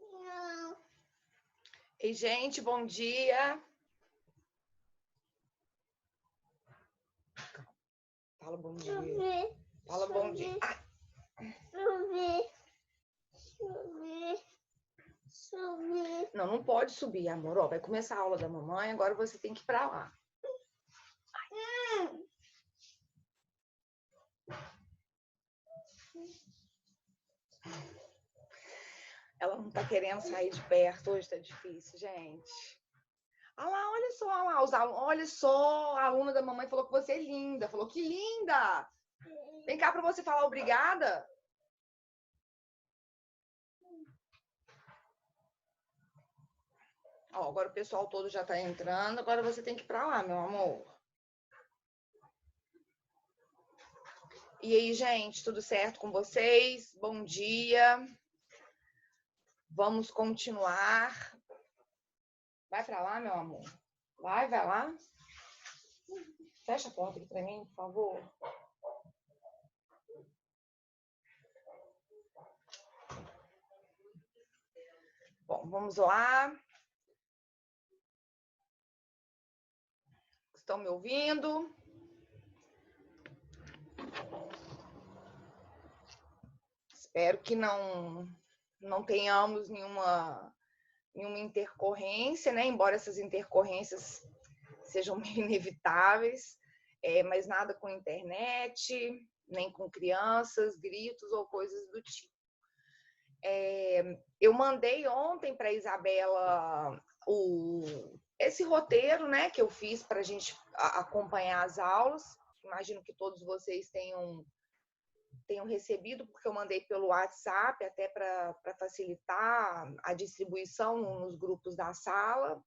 Não. Ei, gente, bom dia. Fala bom dia. Fala bom dia. Subir. Não, não pode subir, amor. Ó, vai começar a aula da mamãe, agora você tem que ir pra lá. Ela não tá querendo sair de perto, hoje tá difícil, gente. Ah lá, olha só, olha só, a aluna da mamãe falou que você é linda. Falou que linda! Vem cá pra você falar obrigada. Ó, agora o pessoal todo já tá entrando, agora você tem que ir pra lá, meu amor. E aí, gente, tudo certo com vocês? Bom dia. Vamos continuar. Vai pra lá, meu amor. Vai lá. Fecha a porta aqui pra mim, por favor. Bom, vamos lá. Estão me ouvindo? Espero que não tenhamos nenhuma intercorrência, né? Embora essas intercorrências sejam meio inevitáveis, mas nada com internet, nem com crianças, gritos ou coisas do tipo. Eu mandei ontem para a Isabela esse roteiro, né, que eu fiz para a gente acompanhar as aulas. Imagino que todos vocês tenham recebido, porque eu mandei pelo WhatsApp, até para facilitar a distribuição nos grupos da sala.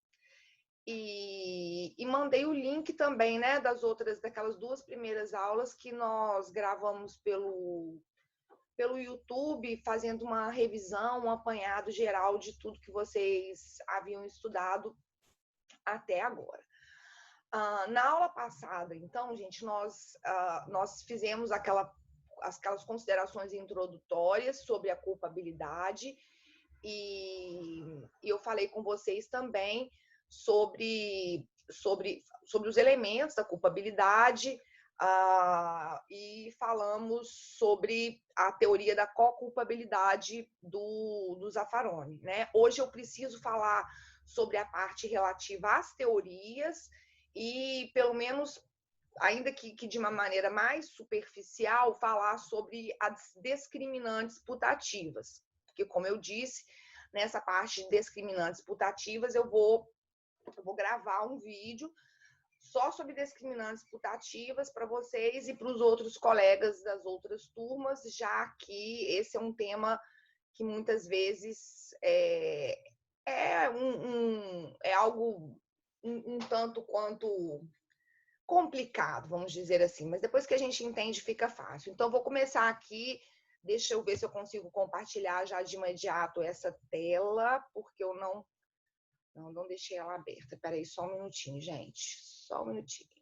E mandei o link também, né, daquelas duas primeiras aulas que nós gravamos pelo YouTube, fazendo uma revisão, um apanhado geral de tudo que vocês haviam estudado até agora. Na aula passada, então, gente, nós fizemos aquelas considerações introdutórias sobre a culpabilidade e eu falei com vocês também sobre os elementos da culpabilidade e falamos sobre a teoria da co-culpabilidade do Zaffaroni, né? Hoje eu preciso falar sobre a parte relativa às teorias e, pelo menos, ainda que de uma maneira mais superficial, falar sobre as discriminantes putativas. Porque, como eu disse, nessa parte de discriminantes putativas, eu vou gravar um vídeo só sobre discriminantes putativas para vocês e para os outros colegas das outras turmas, já que esse é um tema que muitas vezes é algo um tanto quanto complicado, vamos dizer assim, mas depois que a gente entende, fica fácil. Então, vou começar aqui, deixa eu ver se eu consigo compartilhar já de imediato essa tela, porque eu não deixei ela aberta. Espera aí, só um minutinho, gente. Só um minutinho.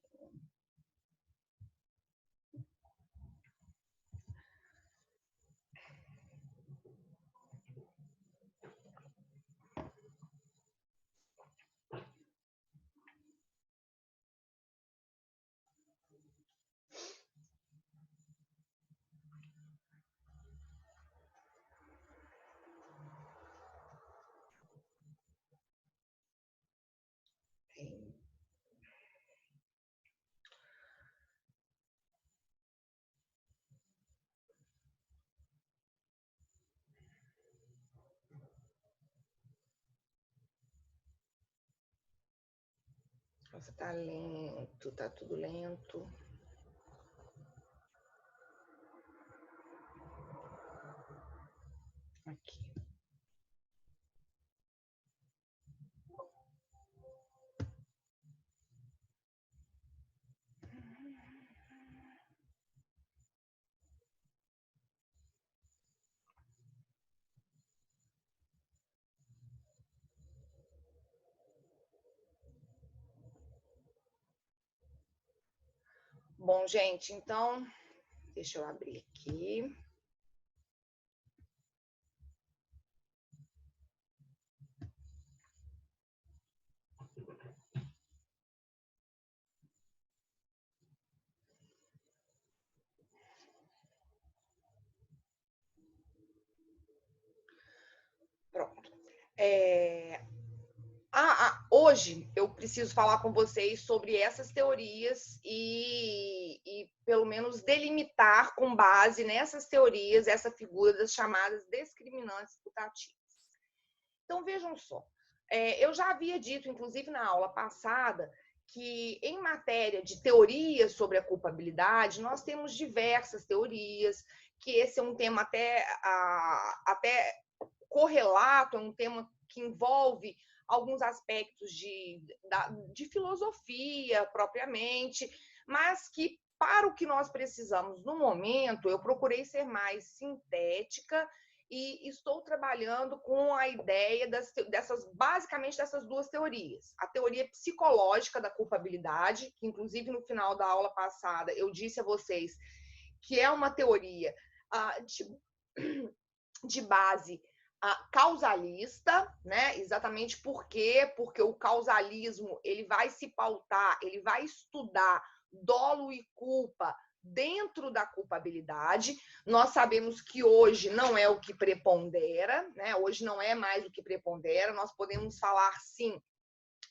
Nossa, tá lento, tá tudo lento. Aqui. Bom, gente, então, deixa eu abrir aqui. Hoje eu preciso falar com vocês sobre essas teorias e pelo menos delimitar com base nessas teorias essa figura das chamadas discriminantes putativas. Então vejam só, eu já havia dito, inclusive na aula passada, que em matéria de teorias sobre a culpabilidade, nós temos diversas teorias, que esse é um tema até correlato, é um tema que envolve alguns aspectos de filosofia propriamente, mas que para o que nós precisamos no momento, eu procurei ser mais sintética e estou trabalhando com a ideia basicamente dessas duas teorias. A teoria psicológica da culpabilidade, que inclusive no final da aula passada eu disse a vocês que é uma teoria de base causalista, né? Exatamente por quê? Porque o causalismo ele vai se pautar, ele vai estudar dolo e culpa dentro da culpabilidade. Nós sabemos que hoje não é o que prepondera, né? Hoje não é mais o que prepondera. Nós podemos falar, sim,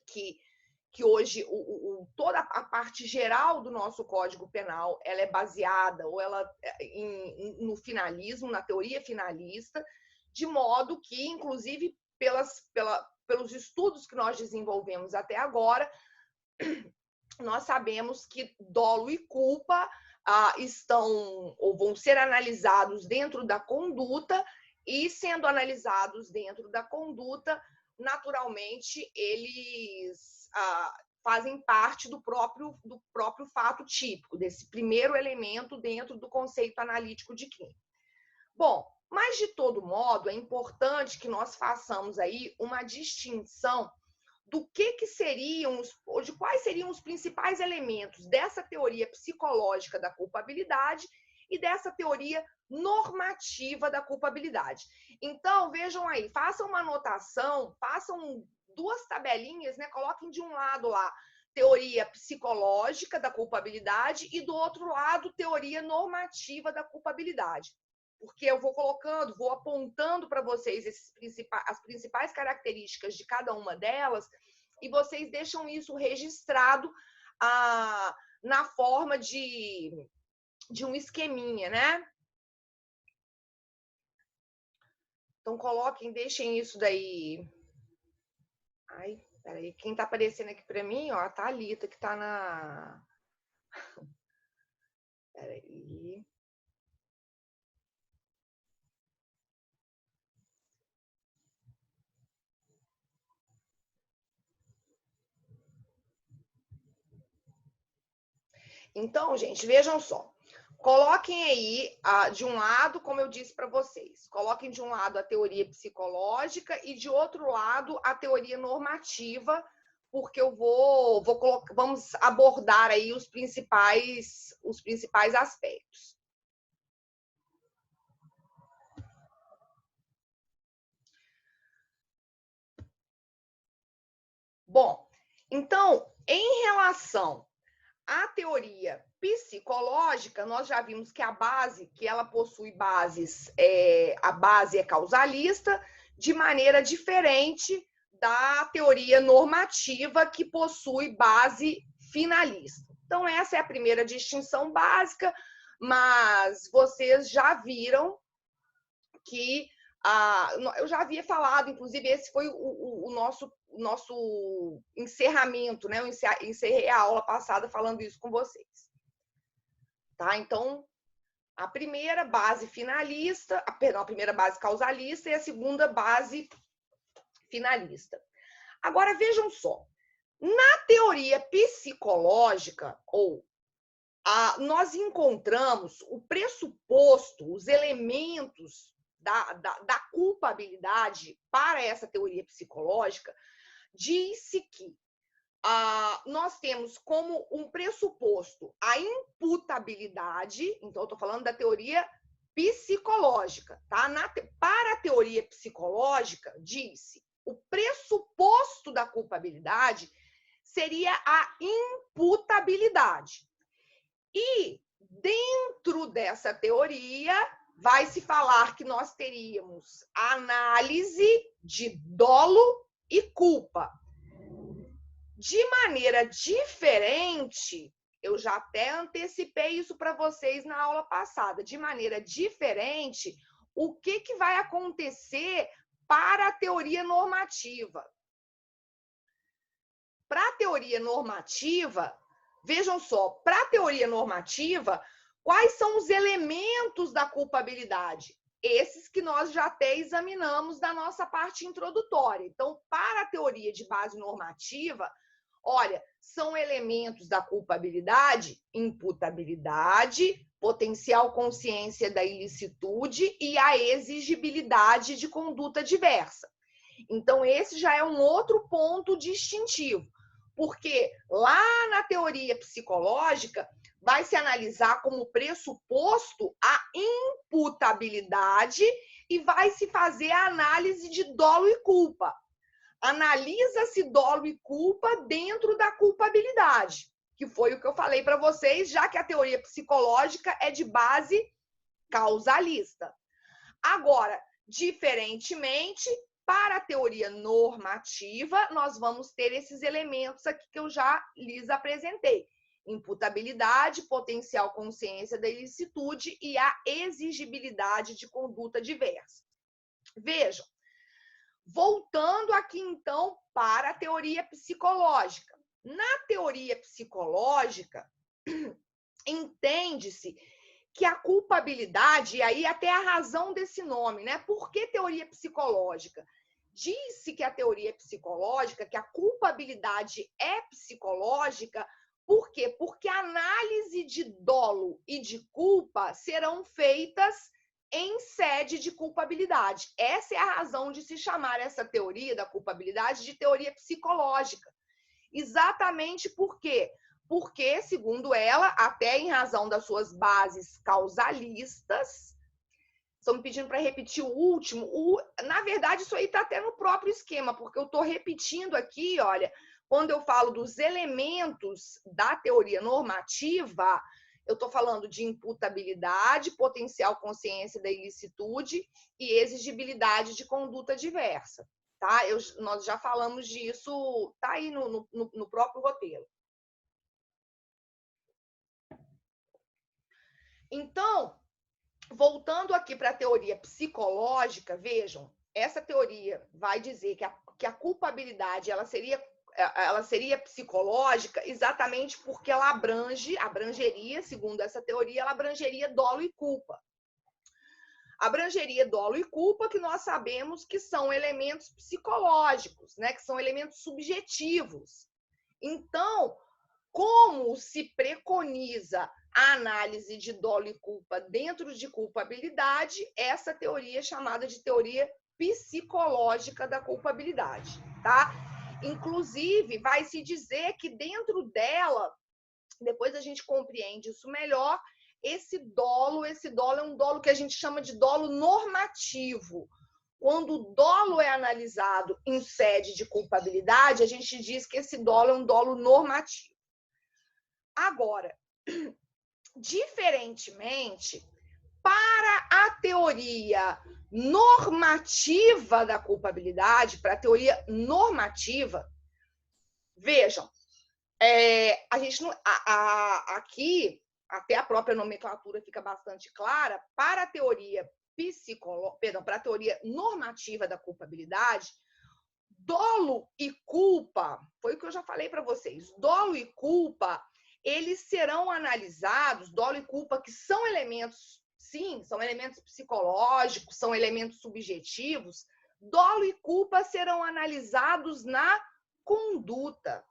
que hoje toda a parte geral do nosso Código Penal ela é baseada ou ela no finalismo, na teoria finalista, de modo que, inclusive, pelos estudos que nós desenvolvemos até agora, nós sabemos que dolo e culpa estão ou vão ser analisados dentro da conduta e, sendo analisados dentro da conduta, naturalmente, eles fazem parte do próprio fato típico, desse primeiro elemento dentro do conceito analítico de crime. Bom, mas, de todo modo, é importante que nós façamos aí uma distinção do que seriam, ou de quais seriam os principais elementos dessa teoria psicológica da culpabilidade e dessa teoria normativa da culpabilidade. Então, vejam aí, façam uma anotação, façam duas tabelinhas, né? Coloquem de um lado lá teoria psicológica da culpabilidade e do outro lado teoria normativa da culpabilidade. Porque eu vou colocando, vou apontando para vocês as principais características de cada uma delas e vocês deixam isso registrado na forma de um esqueminha, né? Então, coloquem, deixem isso daí. Ai, peraí, quem tá aparecendo aqui para mim, ó, a Thalita, que tá na... Peraí. Então, gente, vejam só. Coloquem aí, de um lado, como eu disse para vocês, coloquem de um lado a teoria psicológica e de outro lado a teoria normativa, porque vamos abordar aí os principais aspectos. Bom, então, em relação à teoria psicológica, nós já vimos que a base, que ela possui bases, a base é causalista, de maneira diferente da teoria normativa, que possui base finalista. Então, essa é a primeira distinção básica, mas vocês já viram que eu já havia falado, inclusive esse foi o nosso encerramento, né? Eu encerrei a aula passada falando isso com vocês. Tá? Então, a primeira base finalista, a primeira base causalista e a segunda base finalista. Agora, vejam só, na teoria psicológica, nós encontramos o pressuposto, os elementos da culpabilidade para essa teoria psicológica, diz-se que nós temos como um pressuposto a imputabilidade, então eu estou falando da teoria psicológica, tá? Para a teoria psicológica, diz-se, o pressuposto da culpabilidade seria a imputabilidade. E dentro dessa teoria, vai se falar que nós teríamos análise de dolo e culpa. De maneira diferente, eu já até antecipei isso para vocês na aula passada, de maneira diferente, o que vai acontecer para a teoria normativa? Para a teoria normativa, vejam só, para a teoria normativa, quais são os elementos da culpabilidade? Esses que nós já até examinamos na nossa parte introdutória. Então, para a teoria de base normativa, olha, são elementos da culpabilidade, imputabilidade, potencial consciência da ilicitude e a exigibilidade de conduta diversa. Então, esse já é um outro ponto distintivo, porque lá na teoria psicológica vai se analisar como pressuposto a imputabilidade e vai se fazer a análise de dolo e culpa. Analisa-se dolo e culpa dentro da culpabilidade, que foi o que eu falei para vocês, já que a teoria psicológica é de base causalista. Agora, diferentemente, para a teoria normativa, nós vamos ter esses elementos aqui que eu já lhes apresentei. Imputabilidade, potencial consciência da ilicitude e a exigibilidade de conduta diversa. Vejam, voltando aqui, então, para a teoria psicológica. Na teoria psicológica, entende-se que a culpabilidade, e aí até a razão desse nome, né? Por que teoria psicológica? Diz-se que a teoria psicológica, que a culpabilidade é psicológica, por quê? Porque a análise de dolo e de culpa serão feitas em sede de culpabilidade. Essa é a razão de se chamar essa teoria da culpabilidade de teoria psicológica. Exatamente por quê? Porque, segundo ela, até em razão das suas bases causalistas, estão me pedindo para repetir o último, na verdade, isso aí está até no próprio esquema, porque eu estou repetindo aqui, olha, quando eu falo dos elementos da teoria normativa, eu estou falando de imputabilidade, potencial consciência da ilicitude e exigibilidade de conduta diversa. Tá? Nós já falamos disso, tá aí no próprio roteiro. Então, voltando aqui para a teoria psicológica, vejam, essa teoria vai dizer que a culpabilidade ela seria psicológica exatamente porque ela abrangeria, segundo essa teoria, ela abrangeria dolo e culpa. Abrangeria dolo e culpa, que nós sabemos que são elementos psicológicos, né? Que são elementos subjetivos. Então, como se preconiza a análise de dolo e culpa dentro de culpabilidade, essa teoria é chamada de teoria psicológica da culpabilidade, tá? Inclusive, vai se dizer que dentro dela, depois a gente compreende isso melhor, esse dolo é um dolo que a gente chama de dolo normativo. Quando o dolo é analisado em sede de culpabilidade, a gente diz que esse dolo é um dolo normativo. Agora, diferentemente, para a teoria normativa da culpabilidade, para a teoria normativa, vejam, a gente aqui, até a própria nomenclatura fica bastante clara, para a teoria para a teoria normativa da culpabilidade, dolo e culpa, foi o que eu já falei para vocês, dolo e culpa, eles serão analisados, dolo e culpa, que são elementos, sim, são elementos psicológicos, são elementos subjetivos, dolo e culpa serão analisados na conduta.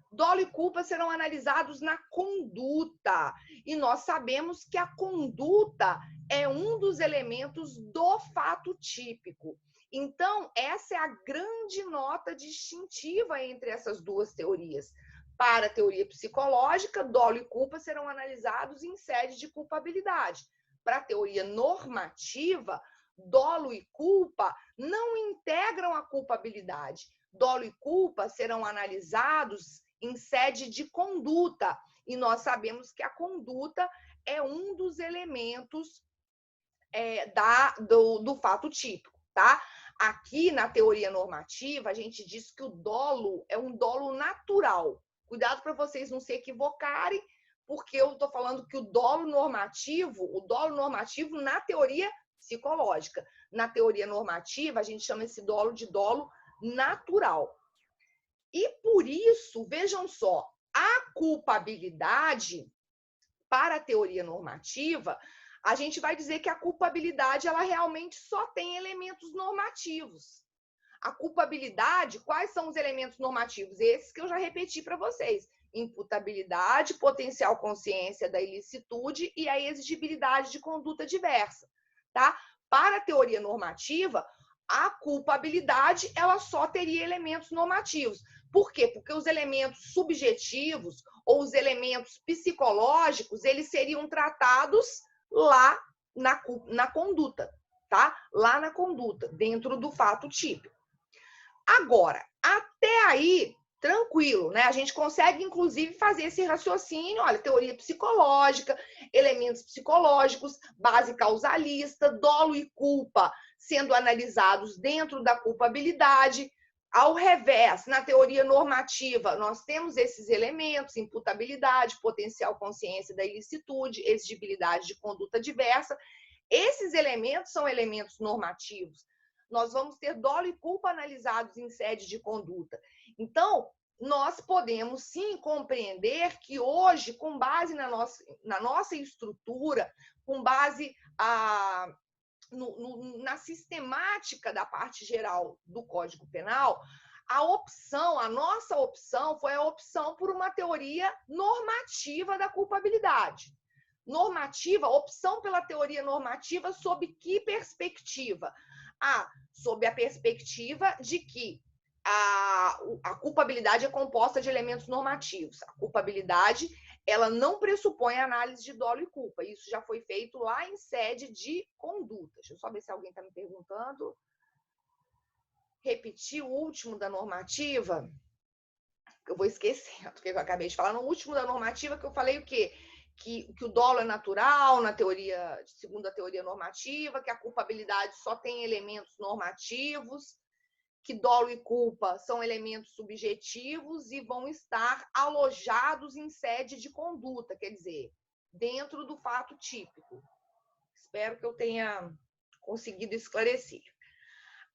Dolo e culpa serão analisados na conduta. E nós sabemos que a conduta é um dos elementos do fato típico. Então, essa é a grande nota distintiva entre essas duas teorias. Para a teoria psicológica, dolo e culpa serão analisados em sede de culpabilidade. Para a teoria normativa, dolo e culpa não integram a culpabilidade. Dolo e culpa serão analisados em sede de conduta. E nós sabemos que a conduta é um dos elementos do fato típico, tá? Aqui na teoria normativa, a gente diz que o dolo é um dolo natural. Cuidado para vocês não se equivocarem, porque eu estou falando que o dolo normativo na teoria psicológica. Na teoria normativa, a gente chama esse dolo de dolo natural. E por isso, vejam só, a culpabilidade para a teoria normativa, a gente vai dizer que a culpabilidade ela realmente só tem elementos normativos. A culpabilidade, quais são os elementos normativos? Esses que eu já repeti para vocês. Imputabilidade, potencial consciência da ilicitude e a exigibilidade de conduta diversa, tá? Para a teoria normativa, a culpabilidade ela só teria elementos normativos. Por quê? Porque os elementos subjetivos ou os elementos psicológicos, eles seriam tratados lá na conduta, tá? Lá na conduta, dentro do fato típico. Agora, até aí, tranquilo, né? A gente consegue, inclusive, fazer esse raciocínio, olha, teoria psicológica, elementos psicológicos, base causalista, dolo e culpa sendo analisados dentro da culpabilidade. Ao revés, na teoria normativa, nós temos esses elementos, imputabilidade, potencial consciência da ilicitude, exigibilidade de conduta diversa. Esses elementos são elementos normativos. Nós vamos ter dolo e culpa analisados em sede de conduta. Então, nós podemos sim compreender que hoje, com base na nossa estrutura, com base na sistemática da parte geral do Código Penal, a nossa opção foi a opção por uma teoria normativa da culpabilidade. Normativa, opção pela teoria normativa sob que perspectiva? Sob a perspectiva de que a culpabilidade é composta de elementos normativos. A culpabilidade, ela não pressupõe análise de dolo e culpa. Isso já foi feito lá em sede de conduta. Deixa eu só ver se alguém está me perguntando. Repetir o último da normativa, eu vou esquecendo o que eu acabei de falar. No último da normativa que eu falei o quê? Que o dolo é natural, segundo a teoria normativa, que a culpabilidade só tem elementos normativos, que dolo e culpa são elementos subjetivos e vão estar alojados em sede de conduta, quer dizer, dentro do fato típico. Espero que eu tenha conseguido esclarecer.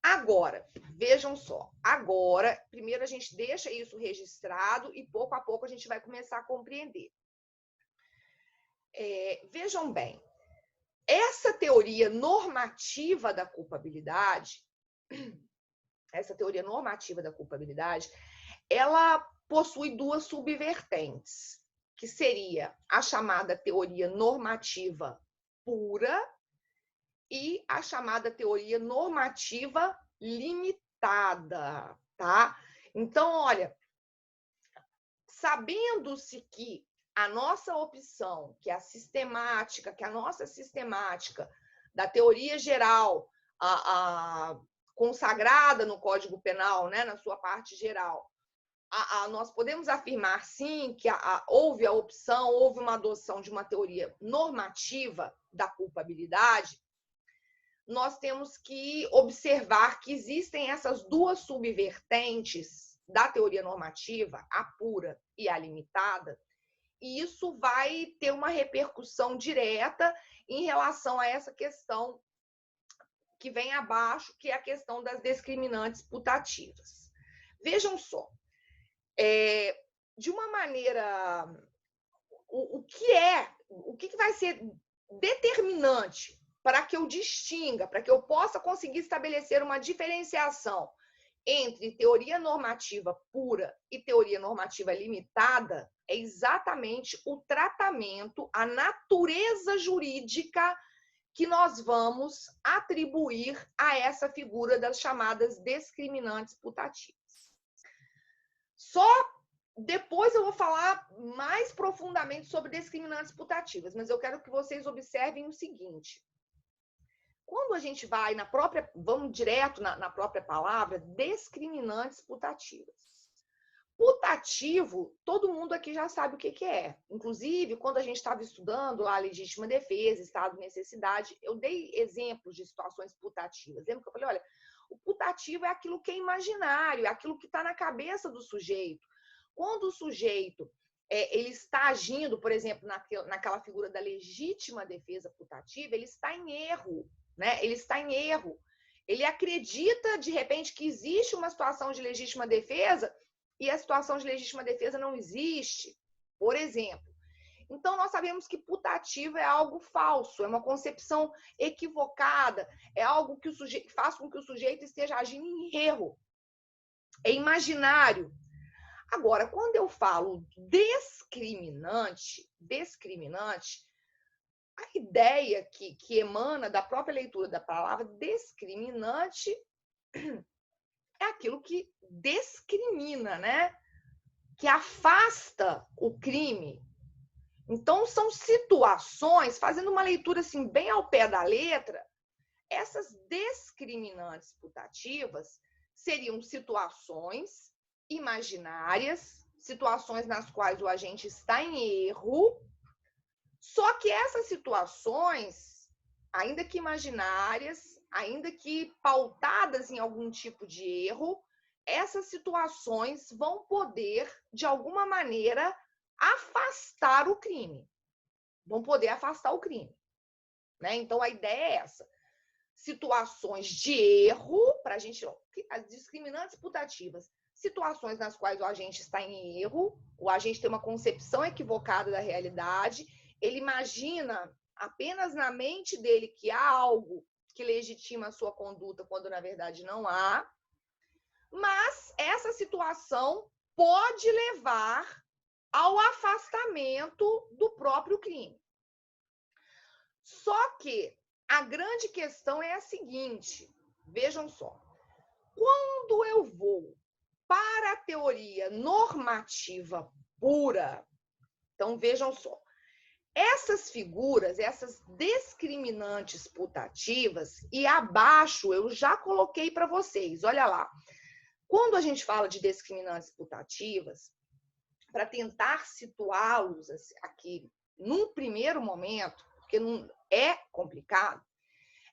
Agora, vejam só, primeiro a gente deixa isso registrado e pouco a pouco a gente vai começar a compreender. Vejam bem, essa teoria normativa da culpabilidade, ela possui duas subvertentes, que seria a chamada teoria normativa pura e a chamada teoria normativa limitada, tá? Então, olha, sabendo-se que a nossa opção, que a nossa sistemática da teoria geral, consagrada no Código Penal, né, na sua parte geral, nós podemos afirmar, sim, que houve uma adoção de uma teoria normativa da culpabilidade. Nós temos que observar que existem essas duas subvertentes da teoria normativa, a pura e a limitada, e isso vai ter uma repercussão direta em relação a essa questão que vem abaixo, que é a questão das discriminantes putativas. Vejam só, de uma maneira, o que vai ser determinante para que eu distinga, para que eu possa conseguir estabelecer uma diferenciação entre teoria normativa pura e teoria normativa limitada, é exatamente o tratamento, a natureza jurídica que nós vamos atribuir a essa figura das chamadas discriminantes putativas. Só depois eu vou falar mais profundamente sobre discriminantes putativas, mas eu quero que vocês observem o seguinte. Quando a gente vai vamos direto na própria palavra, discriminantes putativas. Putativo, todo mundo aqui já sabe o que é. Inclusive, quando a gente estava estudando lá a legítima defesa, estado de necessidade, eu dei exemplos de situações putativas. Lembra que eu falei, olha, o putativo é aquilo que é imaginário, é aquilo que está na cabeça do sujeito. Quando o sujeito ele está agindo, por exemplo, naquela figura da legítima defesa putativa, ele está em erro, né? Ele está em erro. Ele acredita, de repente, que existe uma situação de legítima defesa e a situação de legítima defesa não existe, por exemplo. Então, nós sabemos que putativo é algo falso, é uma concepção equivocada, é algo que faz com que o sujeito esteja agindo em erro. É imaginário. Agora, quando eu falo discriminante, a ideia que emana da própria leitura da palavra discriminante é aquilo que discrimina, né? Que afasta o crime. Então, são situações, fazendo uma leitura assim bem ao pé da letra, essas discriminantes putativas seriam situações imaginárias, situações nas quais o agente está em erro, só que essas situações, ainda que imaginárias, ainda que pautadas em algum tipo de erro, essas situações vão poder, de alguma maneira, afastar o crime. Vão poder afastar o crime. Né? Então, a ideia é essa. Situações de erro, para a gente, as discriminantes putativas, situações nas quais o agente está em erro, o agente tem uma concepção equivocada da realidade, ele imagina apenas na mente dele que há algo que legitima a sua conduta, quando na verdade não há, mas essa situação pode levar ao afastamento do próprio crime. Só que a grande questão é a seguinte, vejam só, quando eu vou para a teoria normativa pura, então vejam só, essas figuras, essas discriminantes putativas, e abaixo eu já coloquei para vocês, olha lá, quando a gente fala de discriminantes putativas, para tentar situá-los aqui num primeiro momento, porque não é complicado,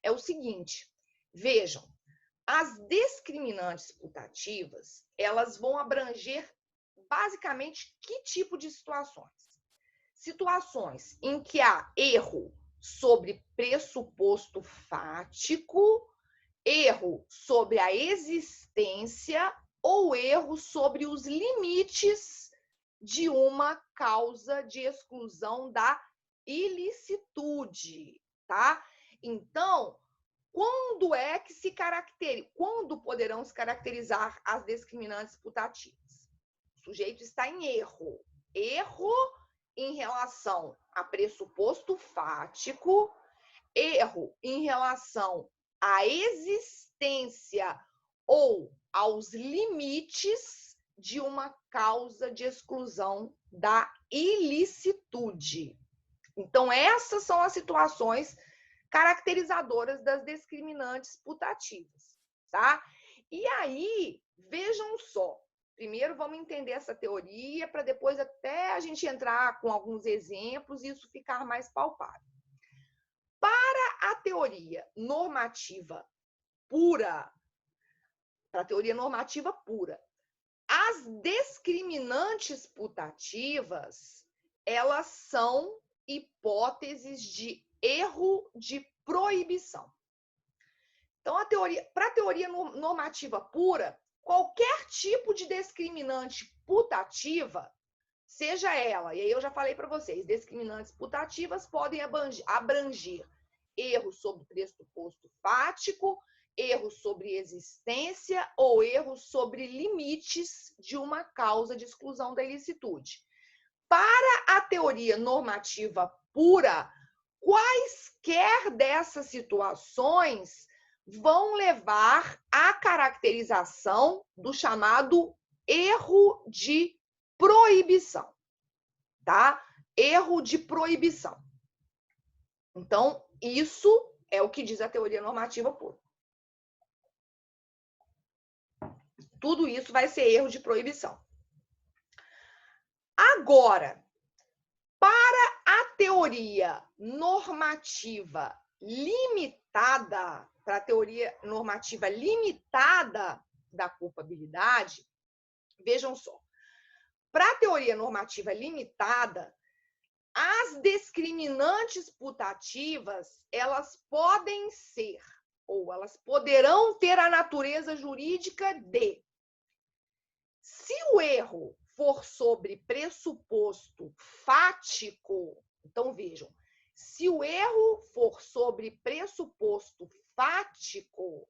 é o seguinte, vejam, as discriminantes putativas, elas vão abranger basicamente que tipo de situações? Situações em que há erro sobre pressuposto fático, erro sobre a existência ou erro sobre os limites de uma causa de exclusão da ilicitude, tá? Então, quando poderão se caracterizar as discriminantes putativas? O sujeito está em erro. Erro em relação a pressuposto fático, erro em relação à existência ou aos limites de uma causa de exclusão da ilicitude. Então, essas são as situações caracterizadoras das discriminantes putativas, tá? E aí, vejam só, primeiro vamos entender essa teoria para depois até a gente entrar com alguns exemplos e isso ficar mais palpável. Para a teoria normativa pura, as discriminantes putativas, elas são hipóteses de erro de proibição. Então, para a teoria normativa pura, qualquer tipo de discriminante putativa, seja ela, e aí eu já falei para vocês, discriminantes putativas podem abranger erro sobre pressuposto fático, erro sobre existência ou erro sobre limites de uma causa de exclusão da ilicitude. Para a teoria normativa pura, quaisquer dessas situações vão levar à caracterização do chamado erro de proibição, tá? Erro de proibição. Então, isso é o que diz a teoria normativa pura. Tudo isso vai ser erro de proibição. Agora, para a teoria normativa limitada, para a teoria normativa limitada da culpabilidade, vejam só, para a teoria normativa limitada, as discriminantes putativas, elas podem ser, ou elas poderão ter a natureza jurídica de, se o erro for sobre pressuposto fático, então vejam, se o erro for sobre pressuposto fático,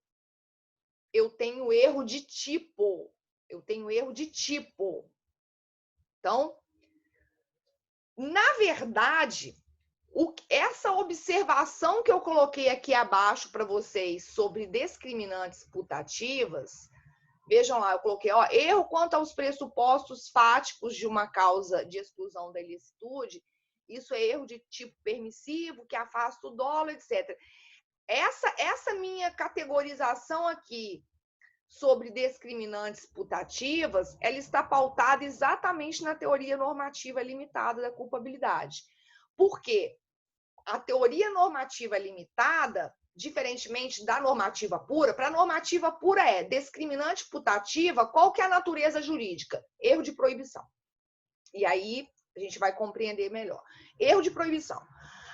eu tenho erro de tipo. Então, na verdade, essa observação que eu coloquei aqui abaixo para vocês sobre discriminantes putativas, vejam lá, eu coloquei, ó, erro quanto aos pressupostos fáticos de uma causa de exclusão da ilicitude, isso é erro de tipo permissivo, que afasta o dolo, etc. Essa minha categorização aqui sobre discriminantes putativas, ela está pautada exatamente na teoria normativa limitada da culpabilidade. Por quê? A teoria normativa limitada, diferentemente da normativa pura, para a normativa pura é discriminante putativa, qual que é a natureza jurídica? Erro de proibição. E aí a gente vai compreender melhor. Erro de proibição.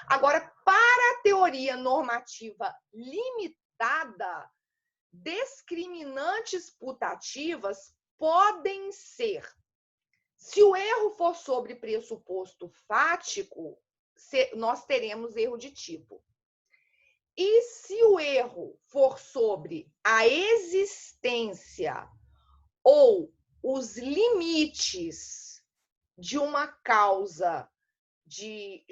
Agora, para a teoria normativa limitada, discriminantes putativas podem ser, se o erro for sobre pressuposto fático, nós teremos erro de tipo. E se o erro for sobre a existência ou os limites de uma causa de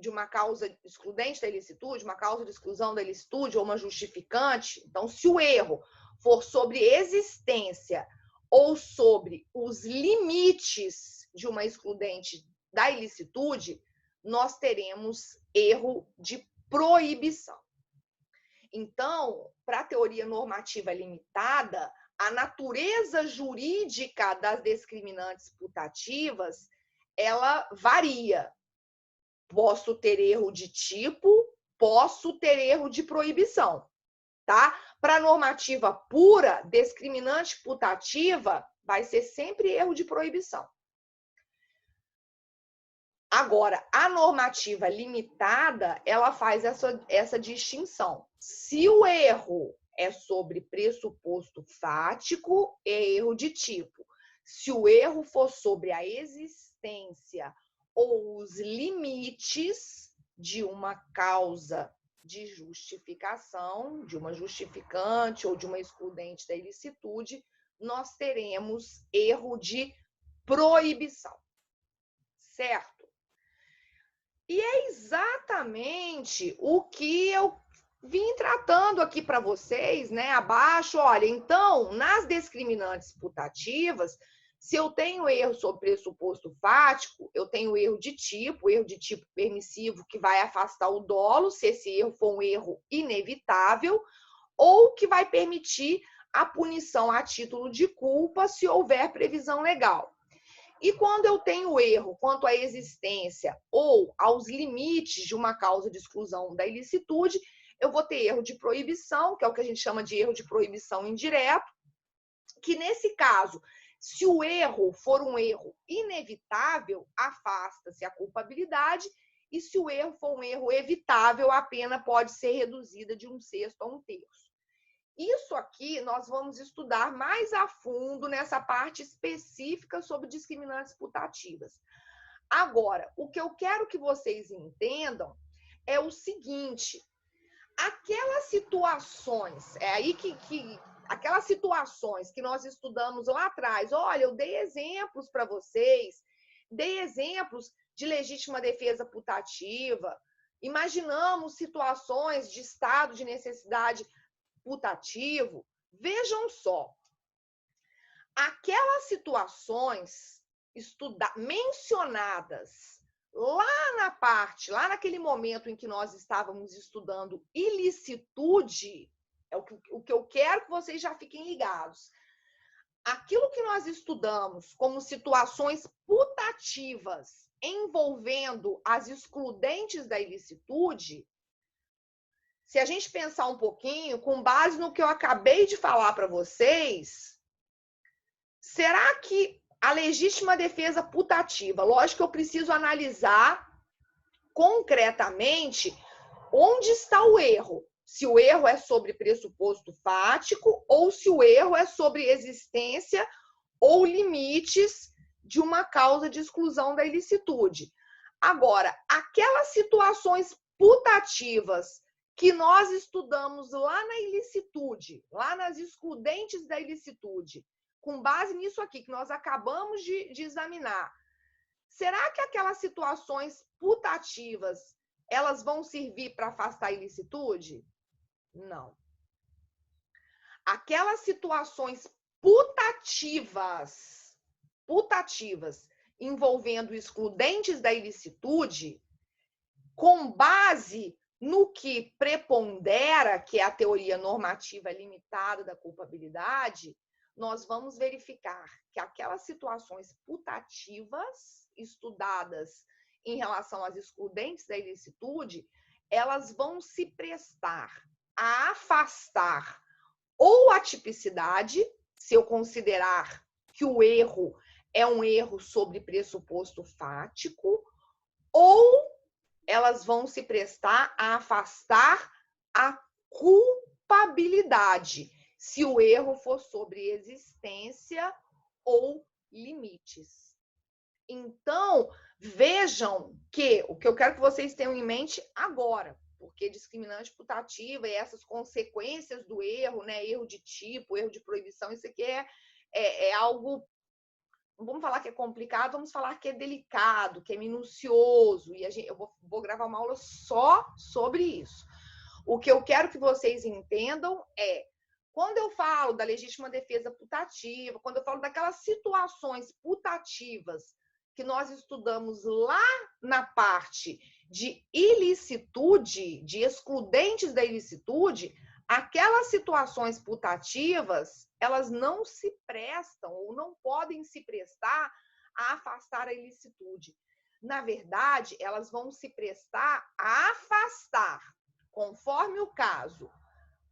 uma causa excludente da ilicitude, uma causa de exclusão da ilicitude ou uma justificante, então se o erro for sobre existência ou sobre os limites de uma excludente da ilicitude, nós teremos erro de proibição. Então, para a teoria normativa limitada, a natureza jurídica das discriminantes putativas, ela varia. Posso ter erro de tipo, posso ter erro de proibição, tá? Para a normativa pura, discriminante putativa, vai ser sempre erro de proibição. Agora, a normativa limitada, ela faz essa distinção. Se o erro é sobre pressuposto fático, é erro de tipo. Se o erro for sobre a existência ou os limites de uma causa de justificação, de uma justificante ou de uma excludente da ilicitude, nós teremos erro de proibição. Certo? E é exatamente o que eu vim tratando aqui para vocês, né? Abaixo, olha, então, nas discriminantes putativas, se eu tenho erro sobre pressuposto fático, eu tenho erro de tipo permissivo, que vai afastar o dolo, se esse erro for um erro inevitável, ou que vai permitir a punição a título de culpa, se houver previsão legal. E quando eu tenho erro quanto à existência ou aos limites de uma causa de exclusão da ilicitude, eu vou ter erro de proibição, que é o que a gente chama de erro de proibição indireto, que nesse caso, se o erro for um erro inevitável, afasta-se a culpabilidade, e se o erro for um erro evitável, a pena pode ser reduzida de 1/6 a 1/3. Isso aqui nós vamos estudar mais a fundo nessa parte específica sobre discriminantes putativas. Agora, o que eu quero que vocês entendam é o seguinte: aquelas situações, aquelas situações que nós estudamos lá atrás, olha, eu dei exemplos para vocês, dei exemplos de legítima defesa putativa, imaginamos situações de estado de necessidade putativo. Vejam só, aquelas situações mencionadas lá naquele momento em que nós estávamos estudando ilicitude, é o que eu quero que vocês já fiquem ligados. aquilo que nós estudamos como situações putativas envolvendo as excludentes da ilicitude, se a gente pensar um pouquinho, com base no que eu acabei de falar para vocês, será que a legítima defesa putativa, lógico que eu preciso analisar concretamente onde está o erro. Se o erro é sobre pressuposto fático ou se o erro é sobre existência ou limites de uma causa de exclusão da ilicitude. Agora, aquelas situações putativas que nós estudamos lá na ilicitude, lá nas excludentes da ilicitude, com base nisso aqui que nós acabamos de examinar, será que aquelas situações putativas elas vão servir para afastar a ilicitude? Não. Aquelas situações putativas envolvendo excludentes da ilicitude, com base no que prepondera, que é a teoria normativa limitada da culpabilidade, nós vamos verificar que aquelas situações putativas estudadas em relação às excludentes da ilicitude, elas vão se prestar a afastar ou a tipicidade, se eu considerar que o erro é um erro sobre pressuposto fático, ou elas vão se prestar a afastar a culpabilidade, se o erro for sobre existência ou limites. Então, vejam que o que eu quero que vocês tenham em mente agora, porque discriminante putativa e essas consequências do erro, né? Erro de tipo, erro de proibição, isso aqui é algo, não vamos falar que é complicado, vamos falar que é delicado, que é minucioso, e eu vou gravar uma aula só sobre isso. O que eu quero que vocês entendam é, quando eu falo da legítima defesa putativa, quando eu falo daquelas situações putativas que nós estudamos lá na parte de ilicitude, de excludentes da ilicitude, aquelas situações putativas, elas não se prestam ou não podem se prestar a afastar a ilicitude. Na verdade, elas vão se prestar a afastar, conforme o caso,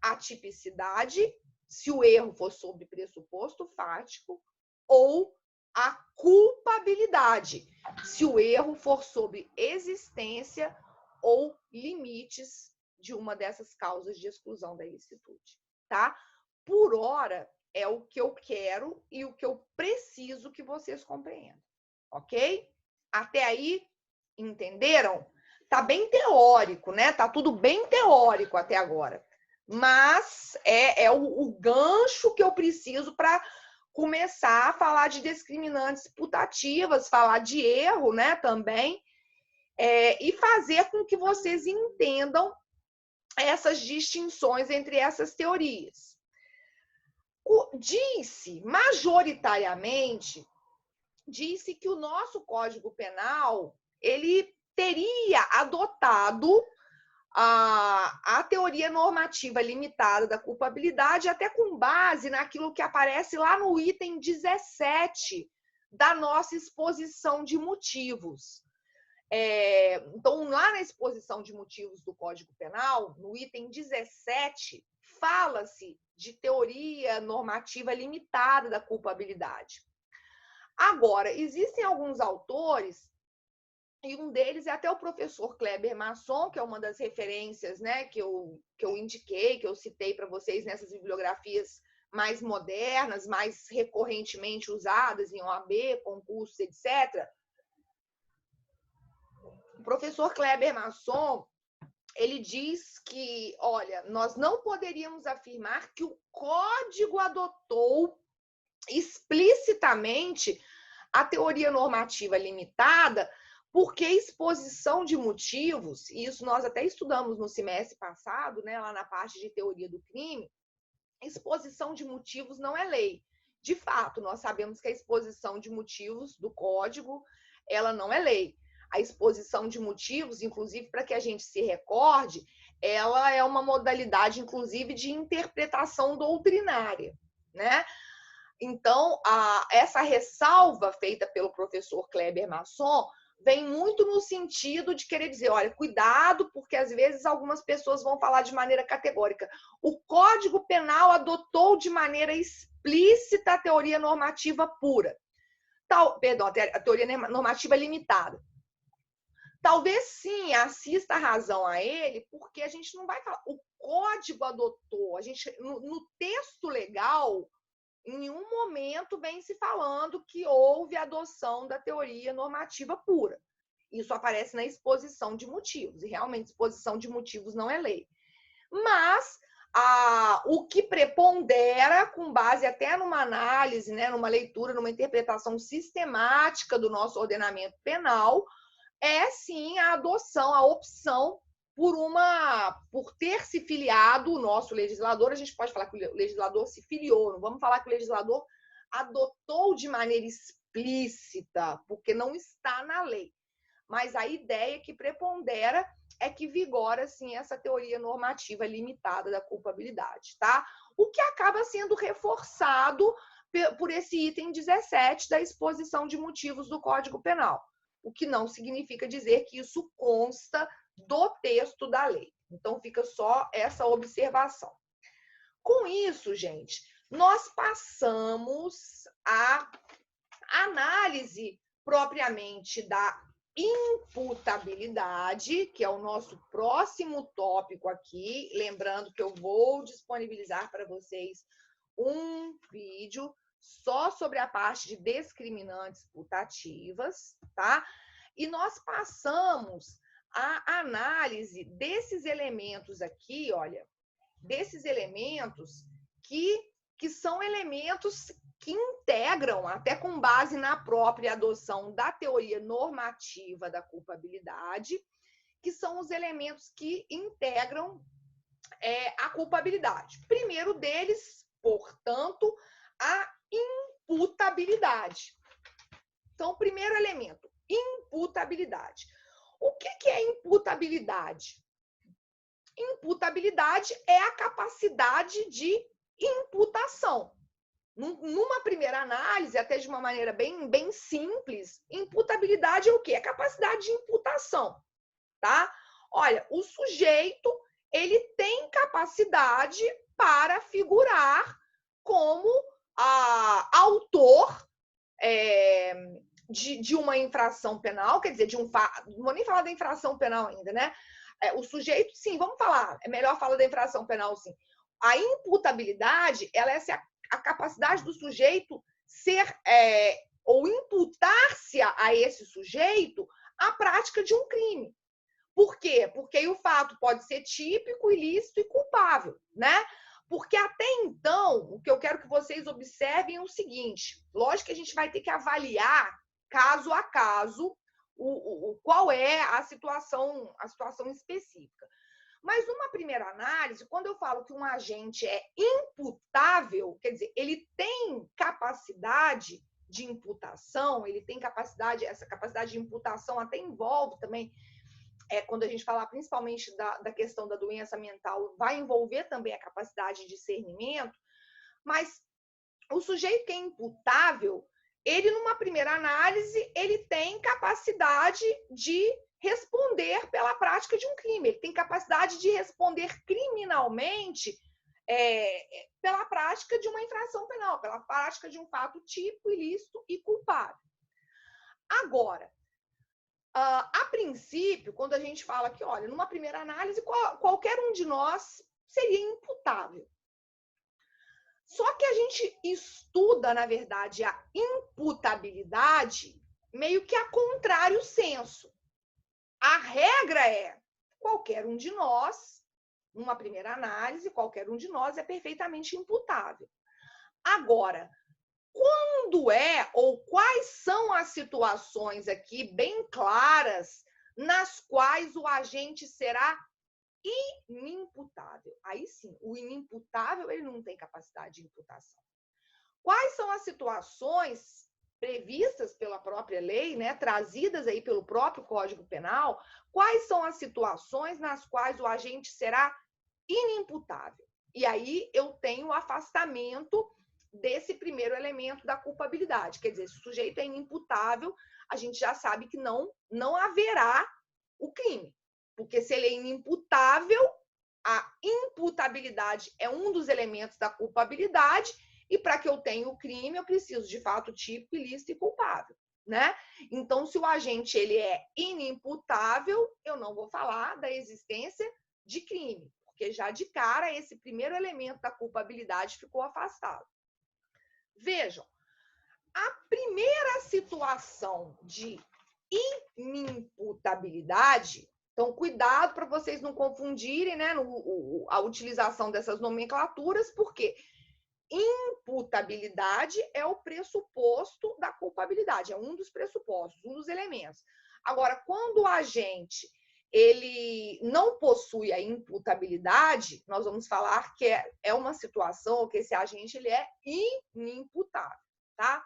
a tipicidade, se o erro for sobre pressuposto fático, ou a culpabilidade, se o erro for sobre existência ou limites de uma dessas causas de exclusão da ilicitude, tá? Por hora, é o que eu quero e o que eu preciso que vocês compreendam, ok? Até aí, entenderam? Tá bem teórico, né? Tá tudo bem teórico até agora. Mas é o gancho que eu preciso para começar a falar de discriminantes putativas, falar de erro, né, também, e fazer com que vocês entendam essas distinções entre essas teorias. Majoritariamente, disse que o nosso Código Penal, ele teria adotado a teoria normativa limitada da culpabilidade, até com base naquilo que aparece lá no item 17 da nossa exposição de motivos. Então, lá na exposição de motivos do Código Penal, no item 17, fala-se de teoria normativa limitada da culpabilidade. Agora, existem alguns autores, e um deles é até o professor Kleber Masson, que é uma das referências, né, que eu indiquei, que eu citei para vocês nessas bibliografias mais modernas, mais recorrentemente usadas em OAB, concursos, etc. O professor Kleber Masson, ele diz que, olha, nós não poderíamos afirmar que o Código adotou explicitamente a teoria normativa limitada, porque exposição de motivos, e isso nós até estudamos no semestre passado, né, lá na parte de teoria do crime, exposição de motivos não é lei. De fato, nós sabemos que a exposição de motivos do Código, ela não é lei. A exposição de motivos, inclusive, para que a gente se recorde, ela é uma modalidade, inclusive, de interpretação doutrinária, né? Então, essa ressalva feita pelo professor Kleber Masson vem muito no sentido de querer dizer, olha, cuidado, porque às vezes algumas pessoas vão falar de maneira categórica. O Código Penal adotou de maneira explícita a teoria normativa pura. A teoria normativa limitada. Talvez sim, assista a razão a ele, porque a gente não vai falar. O código adotou, no texto legal, em nenhum momento vem se falando que houve adoção da teoria normativa pura. Isso aparece na exposição de motivos, e realmente exposição de motivos não é lei. Mas o que prepondera, com base até numa análise, né, numa leitura, numa interpretação sistemática do nosso ordenamento penal, é sim a adoção, a opção por ter se filiado o nosso legislador. A gente pode falar que o legislador se filiou, não vamos falar que o legislador adotou de maneira explícita, porque não está na lei. Mas a ideia que prepondera é que vigora, sim, essa teoria normativa limitada da culpabilidade, tá? O que acaba sendo reforçado por esse item 17 da exposição de motivos do Código Penal, o que não significa dizer que isso consta do texto da lei. Então, fica só essa observação. Com isso, gente, nós passamos à análise propriamente da imputabilidade, que é o nosso próximo tópico aqui. Lembrando que eu vou disponibilizar para vocês um vídeo só sobre a parte de discriminantes putativas, tá? E nós passamos a análise desses elementos aqui, olha, desses elementos que são elementos que integram, até com base na própria adoção da teoria normativa da culpabilidade, que são os elementos que integram a culpabilidade. Primeiro deles, portanto, a imputabilidade. Então, primeiro elemento, imputabilidade. O que é imputabilidade? Imputabilidade é a capacidade de imputação. Numa primeira análise, até de uma maneira bem simples, imputabilidade é o quê? É a capacidade de imputação, tá? Olha, o sujeito, ele tem capacidade para figurar como autor de uma infração penal, quer dizer, não vou nem falar da infração penal ainda, né? O sujeito, sim, vamos falar, é melhor falar da infração penal, sim. A imputabilidade, ela é a capacidade do sujeito ser ou imputar-se a esse sujeito a prática de um crime. Por quê? Porque aí o fato pode ser típico, ilícito e culpável, né? Porque até então, o que eu quero que vocês observem é o seguinte: lógico que a gente vai ter que avaliar caso a caso qual é a situação específica. Mas numa primeira análise, quando eu falo que um agente é imputável, quer dizer, ele tem capacidade de imputação, ele tem capacidade, essa capacidade de imputação até envolve também, quando a gente fala principalmente da questão da doença mental, vai envolver também a capacidade de discernimento, mas o sujeito que é imputável, ele, numa primeira análise, ele tem capacidade de responder pela prática de um crime, ele tem capacidade de responder criminalmente pela prática de uma infração penal, pela prática de um fato típico, ilícito e culpável. Agora, a princípio, quando a gente fala que, olha, numa primeira análise, qualquer um de nós seria imputável. Só que a gente estuda, na verdade, a imputabilidade meio que a contrário senso. A regra é, qualquer um de nós, numa primeira análise, qualquer um de nós é perfeitamente imputável. Agora, quando ou quais são as situações aqui bem claras nas quais o agente será inimputável? Aí sim, o inimputável, ele não tem capacidade de imputação. Quais são as situações previstas pela própria lei, né, trazidas aí pelo próprio Código Penal? Quais são as situações nas quais o agente será inimputável? E aí eu tenho o afastamento desse primeiro elemento da culpabilidade. Quer dizer, se o sujeito é inimputável, a gente já sabe que não haverá o crime. Porque se ele é inimputável, a imputabilidade é um dos elementos da culpabilidade, e para que eu tenha o crime, eu preciso de fato típico, ilícito e culpável, né? Então, se o agente ele é inimputável, eu não vou falar da existência de crime, porque já de cara esse primeiro elemento da culpabilidade ficou afastado. Vejam, a primeira situação de inimputabilidade, então cuidado para vocês não confundirem, né, a utilização dessas nomenclaturas, porque imputabilidade é o pressuposto da culpabilidade, é um dos pressupostos, um dos elementos. Agora, quando o agente ele não possui a imputabilidade, nós vamos falar que é uma situação que esse agente ele é inimputável, tá?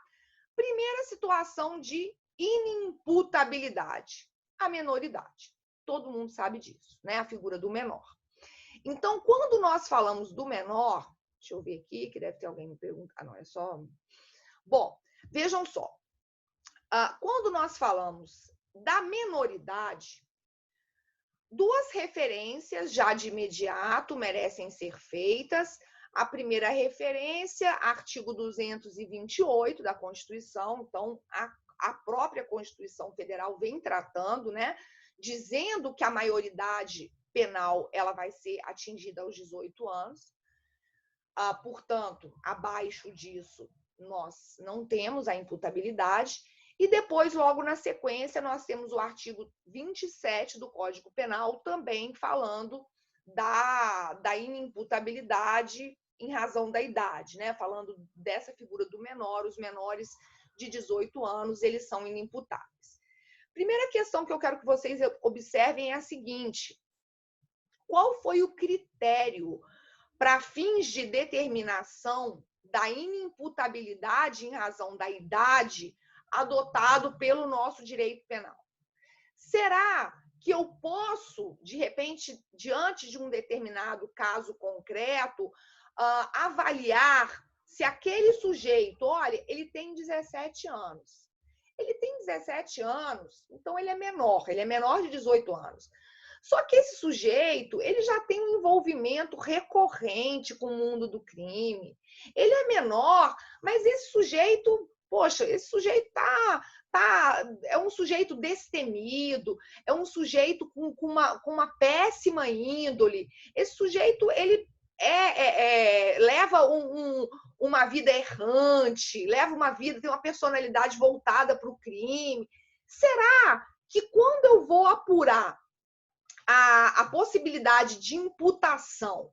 Primeira situação de inimputabilidade, a menoridade. Todo mundo sabe disso, né? A figura do menor. Então, quando nós falamos do menor, deixa eu ver aqui, que deve ter alguém me perguntando. Ah, não, é só... Bom, vejam só. Quando nós falamos da menoridade, duas referências já de imediato merecem ser feitas. A primeira referência, artigo 228 da Constituição. Então, a própria Constituição Federal vem tratando, né, dizendo que a maioridade penal ela vai ser atingida aos 18 anos. Portanto, abaixo disso, nós não temos a imputabilidade. E depois, logo na sequência, nós temos o artigo 27 do Código Penal também falando da inimputabilidade em razão da idade, né? Falando dessa figura do menor, os menores de 18 anos, eles são inimputáveis. Primeira questão que eu quero que vocês observem é a seguinte: qual foi o critério para fins de determinação da inimputabilidade em razão da idade adotado pelo nosso direito penal? Será que eu posso, de repente, diante de um determinado caso concreto, avaliar se aquele sujeito, olha, ele tem 17 anos. Ele tem 17 anos, então ele é menor de 18 anos. Só que esse sujeito, ele já tem um envolvimento recorrente com o mundo do crime. Ele é menor, mas esse sujeito, poxa, esse sujeito é um sujeito destemido, é um sujeito com uma péssima índole. Esse sujeito, ele leva uma vida errante, leva uma vida, tem uma personalidade voltada para o crime. Será que quando eu vou apurar a possibilidade de imputação,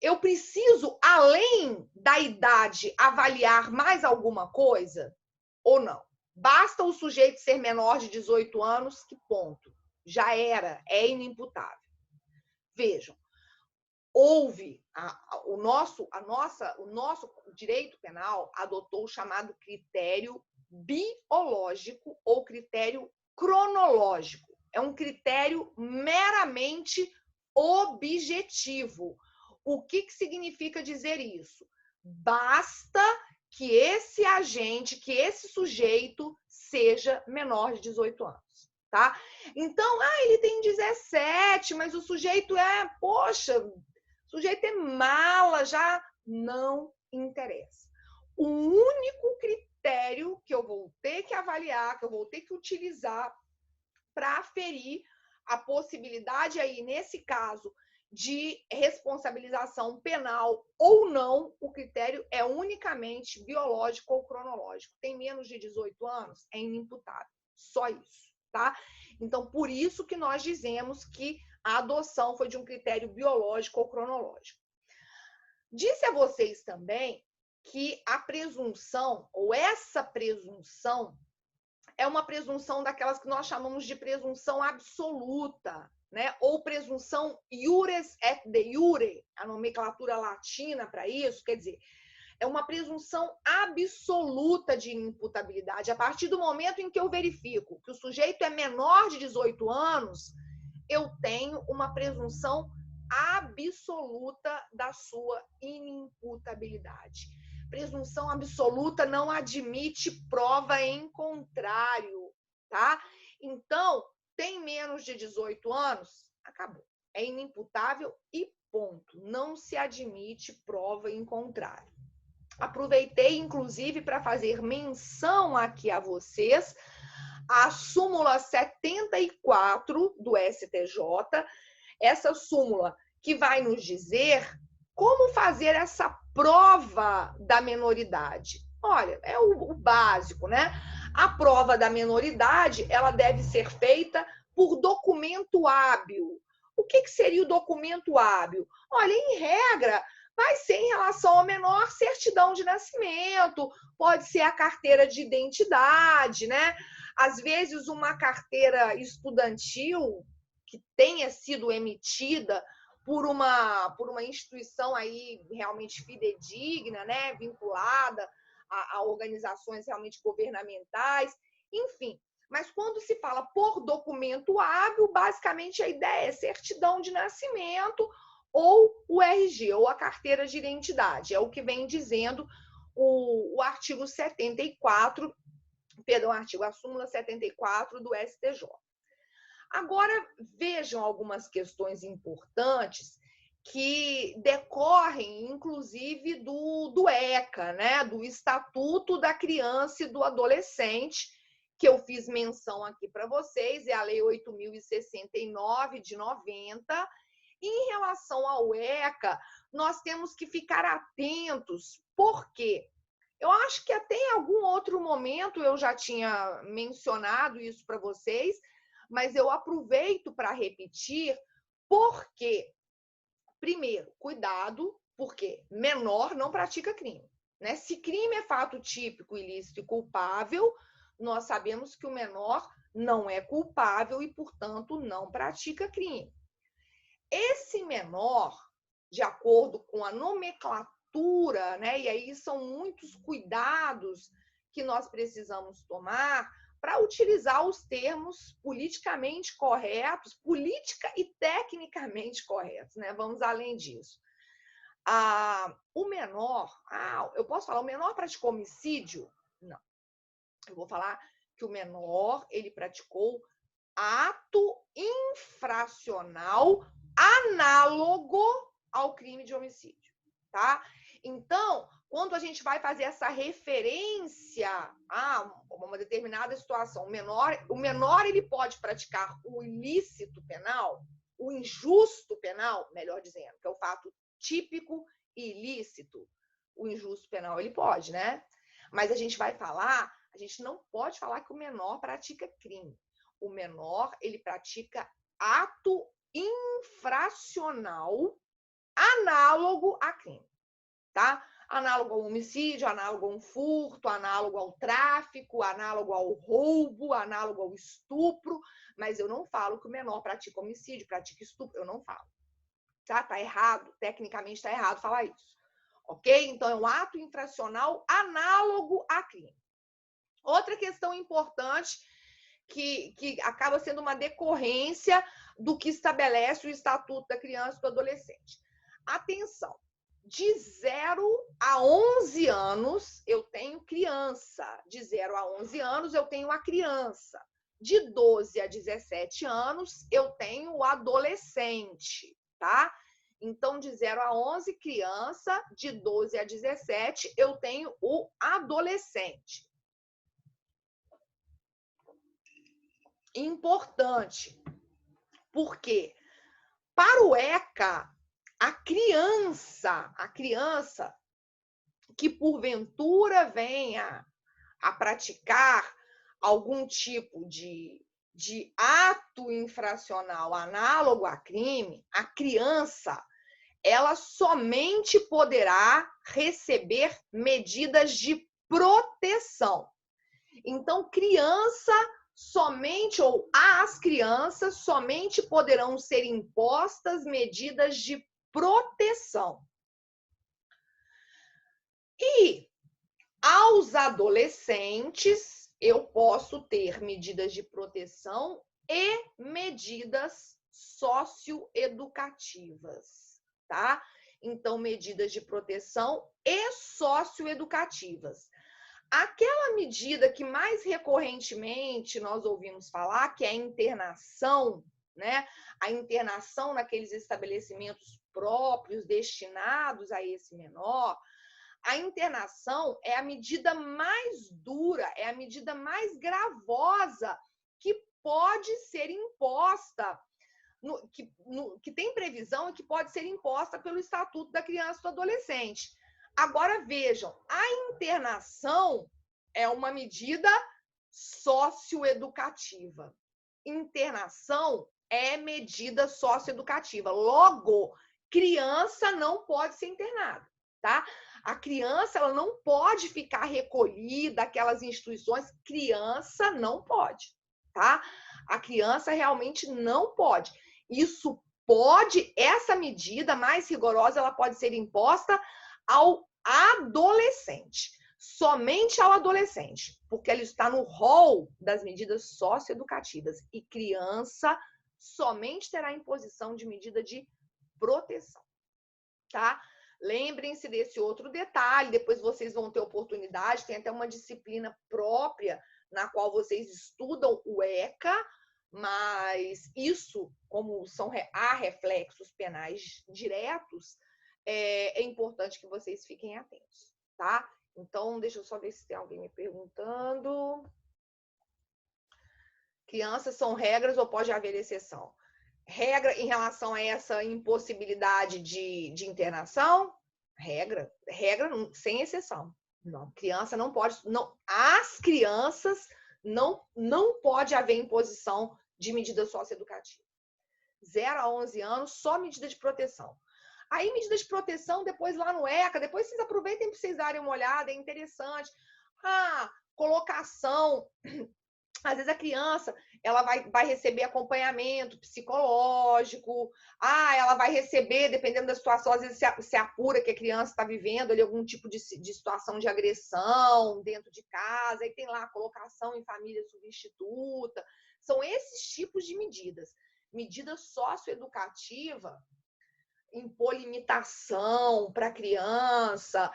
eu preciso, além da idade, avaliar mais alguma coisa ou não? Basta o sujeito ser menor de 18 anos, que ponto. Já era, é inimputável. Vejam, houve o nosso direito penal adotou o chamado critério biológico ou critério cronológico. É um critério meramente objetivo. O que significa dizer isso? Basta que esse agente, que esse sujeito seja menor de 18 anos, tá? Então, ele tem 17, mas o sujeito o sujeito é mala, já não interessa. O único critério que eu vou ter que avaliar, que eu vou ter que utilizar para aferir a possibilidade aí, nesse caso, de responsabilização penal ou não, o critério é unicamente biológico ou cronológico. Tem menos de 18 anos, é inimputável. Só isso, tá? Então, por isso que nós dizemos que a adoção foi de um critério biológico ou cronológico. Disse a vocês também que a presunção, ou essa presunção, é uma presunção daquelas que nós chamamos de presunção absoluta, né? Ou presunção iures et de iure, a nomenclatura latina para isso, quer dizer, é uma presunção absoluta de inimputabilidade. A partir do momento em que eu verifico que o sujeito é menor de 18 anos, eu tenho uma presunção absoluta da sua inimputabilidade. presunção absoluta não admite prova em contrário, tá? Então, tem menos de 18 anos, acabou. É inimputável e ponto. Não se admite prova em contrário. Aproveitei, inclusive, para fazer menção aqui a vocês a súmula 74 do STJ, essa súmula que vai nos dizer como fazer essa prova da menoridade. Olha, é o básico, né? A prova da menoridade, ela deve ser feita por documento hábil. O que seria o documento hábil? Olha, em regra, vai ser em relação ao menor, certidão de nascimento, pode ser a carteira de identidade, né? Às vezes, uma carteira estudantil que tenha sido emitida por uma instituição aí realmente fidedigna, né? Vinculada a organizações realmente governamentais, enfim. Mas quando se fala por documento hábil, basicamente a ideia é certidão de nascimento ou o RG, ou a carteira de identidade. É o que vem dizendo o artigo 74, perdão, a súmula 74 do STJ. Agora, vejam algumas questões importantes que decorrem, inclusive, do ECA, né? Do Estatuto da Criança e do Adolescente, que eu fiz menção aqui para vocês, é a Lei 8.069 de 90. E em relação ao ECA, nós temos que ficar atentos, porque eu acho que até em algum outro momento eu já tinha mencionado isso para vocês, mas eu aproveito para repetir, porque, primeiro, cuidado, porque menor não pratica crime, né? Se crime é fato típico, ilícito e culpável, nós sabemos que o menor não é culpável e, portanto, não pratica crime. Esse menor, de acordo com a nomenclatura, né? E aí são muitos cuidados que nós precisamos tomar para utilizar os termos politicamente corretos, política e tecnicamente corretos, né? Vamos além disso. O menor, eu posso falar, o menor praticou homicídio? Não. Eu vou falar que o menor, ele praticou ato infracional análogo ao crime de homicídio, tá? Então, quando a gente vai fazer essa referência a uma determinada situação, o menor ele pode praticar o ilícito penal, o injusto penal, melhor dizendo, que é o fato típico e ilícito. O injusto penal ele pode, né? Mas a gente não pode falar que o menor pratica crime. O menor, ele pratica ato infracional análogo a crime, tá? Análogo ao homicídio, análogo a um furto, análogo ao tráfico, análogo ao roubo, análogo ao estupro, mas eu não falo que o menor pratica homicídio, pratica estupro, eu não falo, tá? Tá errado, tecnicamente tá errado falar isso, ok? Então, é um ato infracional análogo a crime. Outra questão importante que acaba sendo uma decorrência do que estabelece o Estatuto da Criança e do Adolescente. Atenção, de 0 a 11 anos eu tenho criança, de 0 a 11 anos eu tenho a criança, de 12 a 17 anos eu tenho o adolescente, tá? Então, de 0 a 11, criança, de 12 a 17 eu tenho o adolescente. Importante, porque para o ECA, a criança que porventura venha a praticar algum tipo de ato infracional análogo a crime, a criança, ela somente poderá receber medidas de proteção. Então, as crianças somente poderão ser impostas medidas de proteção. E aos adolescentes, eu posso ter medidas de proteção e medidas socioeducativas, tá? então medidas de proteção e socioeducativas. Aquela medida que mais recorrentemente nós ouvimos falar, que é a internação, né? A internação naqueles estabelecimentos próprios destinados a esse menor, a internação é a medida mais dura, é a medida mais gravosa que pode ser imposta, que tem previsão e que pode ser imposta pelo Estatuto da Criança e do Adolescente. Agora, vejam, a internação é uma medida socioeducativa. Internação é medida socioeducativa. Logo, criança não pode ser internada, tá? A criança ela não pode ficar recolhida, aquelas instituições, criança não pode, tá? A criança realmente não pode. Isso pode, essa medida mais rigorosa, ela pode ser imposta ao adolescente, somente ao adolescente, porque ele está no rol das medidas socioeducativas e criança somente terá imposição de medida de proteção, tá? Lembrem-se desse outro detalhe, depois vocês vão ter oportunidade, tem até uma disciplina própria na qual vocês estudam o ECA, mas isso, como há reflexos penais diretos, é importante que vocês fiquem atentos, tá? Então, deixa eu só ver se tem alguém me perguntando. Crianças são regras ou pode haver exceção? Regra em relação a essa impossibilidade de internação? Regra sem exceção. Não, criança não pode, não, as crianças não pode haver imposição de medida socioeducativa. 0 a 11 anos, só medida de proteção. Aí, medida de proteção, depois lá no ECA, depois vocês aproveitem para vocês darem uma olhada, é interessante. Colocação. Às vezes a criança ela vai receber acompanhamento psicológico, ela vai receber, dependendo da situação, às vezes se apura que a criança está vivendo ali algum tipo de situação de agressão dentro de casa, aí tem lá a colocação em família substituta. São esses tipos de medidas. Medida socioeducativa, impor limitação para a criança,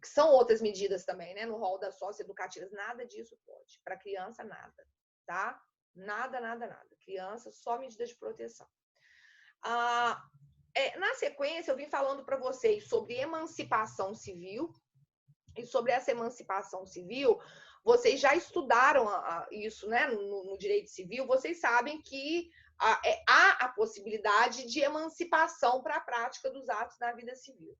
que são outras medidas também, né? No rol das socioeducativas, nada disso pode. Para criança, nada, tá? Nada. Criança, só medida de proteção. Na sequência, eu vim falando para vocês sobre emancipação civil, e sobre essa emancipação civil, vocês já estudaram isso, né? No direito civil, vocês sabem que há a possibilidade de emancipação para a prática dos atos na vida civil.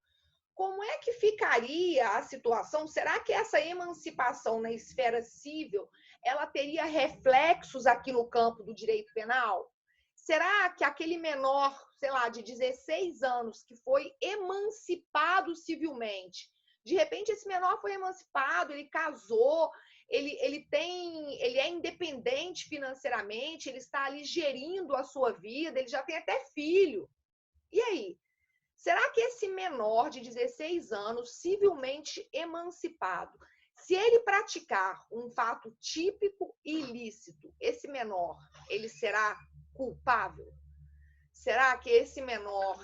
Como é que ficaria a situação? Será que essa emancipação na esfera civil ela teria reflexos aqui no campo do direito penal? Será que aquele menor, sei lá, de 16 anos que foi emancipado civilmente, de repente esse menor foi emancipado, ele casou, ele é independente financeiramente, ele está ali gerindo a sua vida, ele já tem até filho. E aí? Será que esse menor de 16 anos, civilmente emancipado, se ele praticar um fato típico e ilícito, esse menor, ele será culpável? Será que esse menor,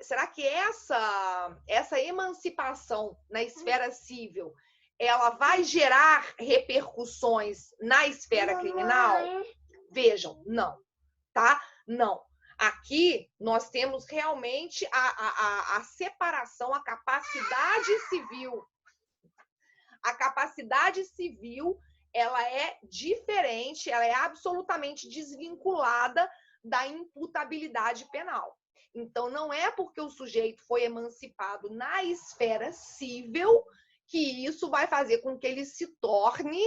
será que essa emancipação na esfera civil, ela vai gerar repercussões na esfera criminal? Vejam, não, tá? Não. Aqui nós temos realmente a separação, a capacidade civil. A capacidade civil, ela é diferente, ela é absolutamente desvinculada da imputabilidade penal. Então, não é porque o sujeito foi emancipado na esfera civil que isso vai fazer com que ele se torne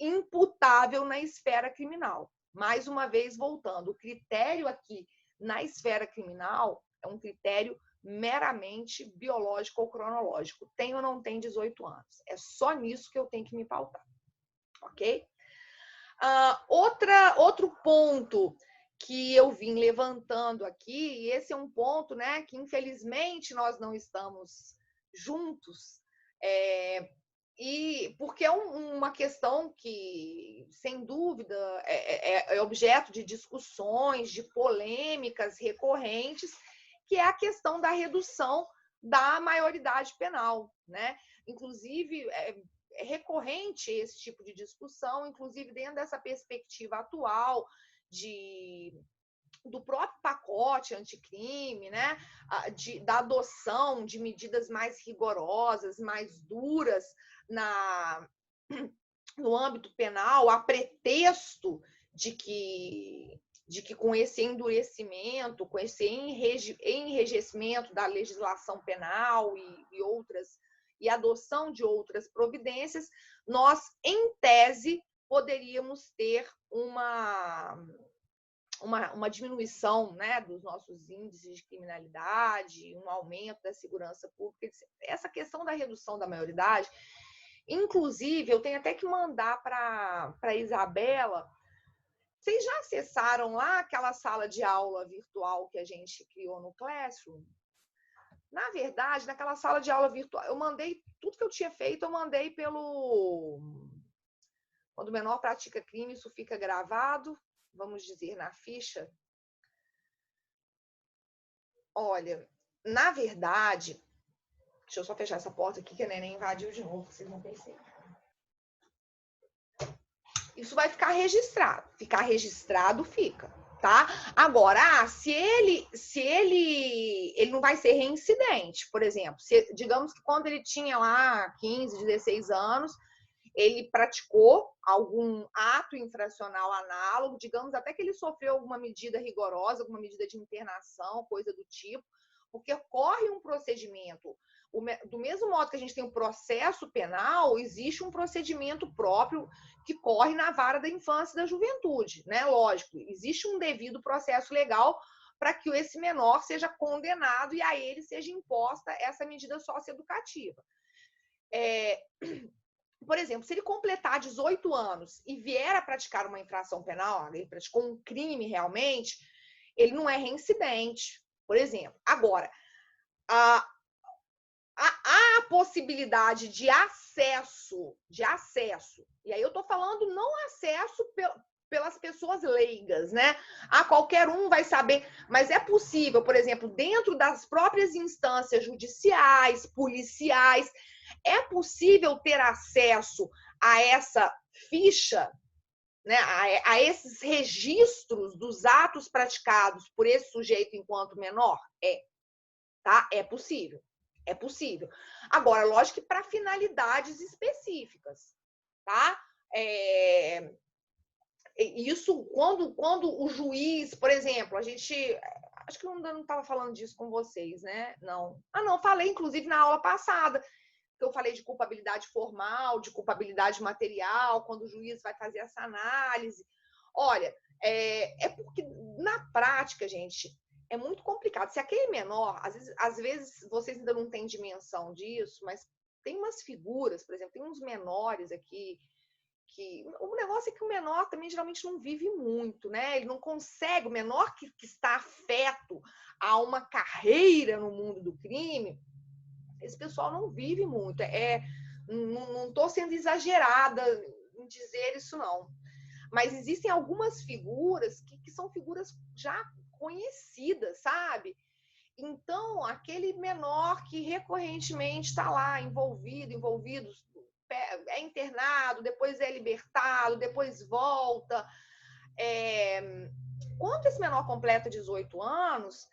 imputável na esfera criminal. Mais uma vez, voltando, o critério aqui na esfera criminal é um critério meramente biológico ou cronológico. Tem ou não tem 18 anos. É só nisso que eu tenho que me pautar. Ok? Outro ponto que eu vim levantando aqui, e esse é um ponto, né, que infelizmente nós não estamos juntos, e porque é uma questão que, sem dúvida, é objeto de discussões, de polêmicas recorrentes, que é a questão da redução da maioridade penal, né? Inclusive, é recorrente esse tipo de discussão, inclusive dentro dessa perspectiva atual do próprio pacote anticrime, né? Da adoção de medidas mais rigorosas, mais duras no âmbito penal, a pretexto de que com esse endurecimento, com esse enrijecimento da legislação penal e outras, e adoção de outras providências, nós, em tese, poderíamos ter uma diminuição, né, dos nossos índices de criminalidade, um aumento da segurança pública. Essa questão da redução da maioridade, inclusive, eu tenho até que mandar para a Isabela. Vocês já acessaram lá aquela sala de aula virtual que a gente criou no Classroom? Na verdade, naquela sala de aula virtual, eu mandei tudo que eu tinha feito, eu mandei pelo... Quando o menor pratica crime, isso fica gravado, vamos dizer, na ficha. Olha, na verdade, deixa eu só fechar essa porta aqui que a neném invadiu de novo, vocês vão perceber. Isso vai ficar registrado. Ficar registrado, fica, tá? Agora, se ele não vai ser reincidente, por exemplo, digamos que quando ele tinha lá 15, 16 anos, ele praticou algum ato infracional análogo, digamos até que ele sofreu alguma medida rigorosa, alguma medida de internação, coisa do tipo, porque corre um procedimento. Do mesmo modo que a gente tem um processo penal, existe um procedimento próprio que corre na vara da infância e da juventude, né? Lógico, existe um devido processo legal para que esse menor seja condenado e a ele seja imposta essa medida socioeducativa. Por exemplo, se ele completar 18 anos e vier a praticar uma infração penal, ele praticou um crime realmente, ele não é reincidente, por exemplo. Agora, há a possibilidade de acesso, e aí eu estou falando não acesso pelas pessoas leigas, né? Qualquer um vai saber, mas é possível, por exemplo, dentro das próprias instâncias judiciais, policiais, é possível ter acesso a essa ficha, né, a esses registros dos atos praticados por esse sujeito enquanto menor? Tá? É possível. É possível. Agora, lógico que para finalidades específicas, tá? Isso quando o juiz, por exemplo, a gente... Acho que eu não estava falando disso com vocês, né? Não. Não, falei, inclusive, na aula passada, que eu falei de culpabilidade formal, de culpabilidade material, quando o juiz vai fazer essa análise. Olha, porque na prática, gente, é muito complicado. Se aquele menor, às vezes vocês ainda não têm dimensão disso, mas tem umas figuras, por exemplo, tem uns menores aqui, que o negócio é que o menor também geralmente não vive muito, né? Ele não consegue, o menor que está afeto a uma carreira no mundo do crime, esse pessoal não vive muito. Não estou sendo exagerada em dizer isso, não. Mas existem algumas figuras que são figuras já conhecidas, sabe? Então, aquele menor que recorrentemente está lá envolvido, é internado, depois é libertado, depois volta. Quando esse menor completa 18 anos,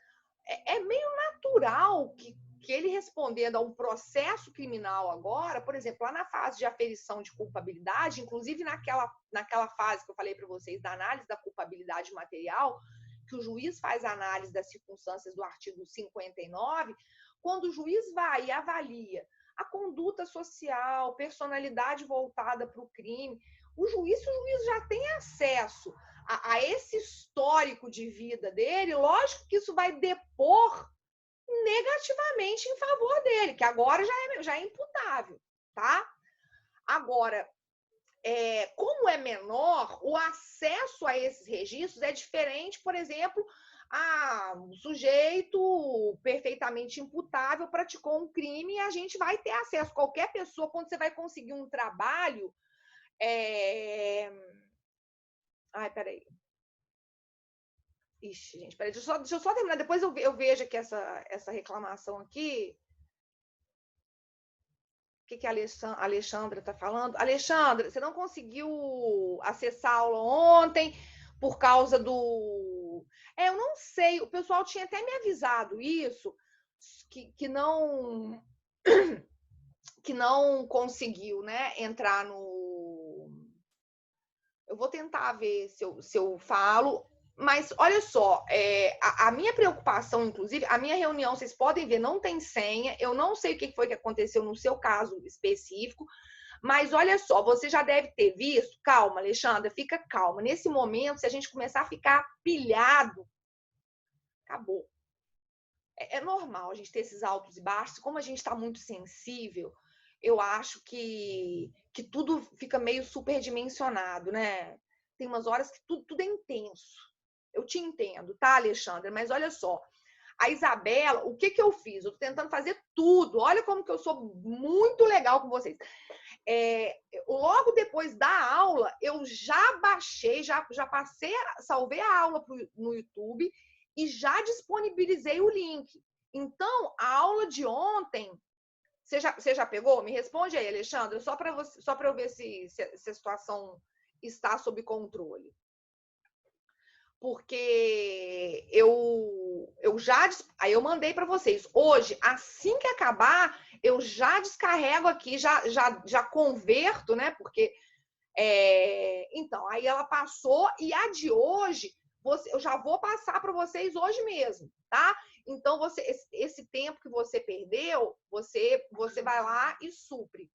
é meio natural que ele respondendo a um processo criminal agora, por exemplo, lá na fase de aferição de culpabilidade, inclusive naquela fase que eu falei para vocês da análise da culpabilidade material, que o juiz faz a análise das circunstâncias do artigo 59, quando o juiz vai e avalia a conduta social, personalidade voltada para o crime, o juiz já tem acesso a esse histórico de vida dele, lógico que isso vai depor negativamente em favor dele, que agora já é imputável, tá? Agora, como é menor, o acesso a esses registros é diferente, por exemplo, o sujeito perfeitamente imputável praticou um crime e a gente vai ter acesso. Qualquer pessoa, quando você vai conseguir um trabalho... peraí. Ixi, gente, peraí, deixa eu só terminar. Depois eu vejo aqui essa reclamação aqui. que a Alexandra está falando? Alexandra, você não conseguiu acessar a aula ontem por causa do... eu não sei, o pessoal tinha até me avisado isso, que não conseguiu, né, entrar no... Eu vou tentar ver se eu falo, mas olha só, a minha preocupação, inclusive, a minha reunião, vocês podem ver, não tem senha, eu não sei o que foi que aconteceu no seu caso específico, mas olha só, você já deve ter visto, calma, Alexandra, fica calma, nesse momento, se a gente começar a ficar pilhado, acabou. É normal a gente ter esses altos e baixos, como a gente está muito sensível, eu acho que tudo fica meio superdimensionado, né? Tem umas horas que tudo é intenso. Eu te entendo, tá, Alexandra? Mas olha só, a Isabela, o que eu fiz? Eu tô tentando fazer tudo. Olha como que eu sou muito legal com vocês. Logo depois da aula, eu já baixei, já passei, salvei a aula no YouTube e já disponibilizei o link. Então, a aula de ontem, você já pegou? Me responde aí, Alexandre, só para eu ver se a situação está sob controle. Porque aí eu mandei para vocês. Hoje, assim que acabar, eu já descarrego aqui, já converto, né? Porque então, aí ela passou e a de hoje, eu já vou passar para vocês hoje mesmo, tá? Então, esse tempo que você perdeu, você vai lá e supre.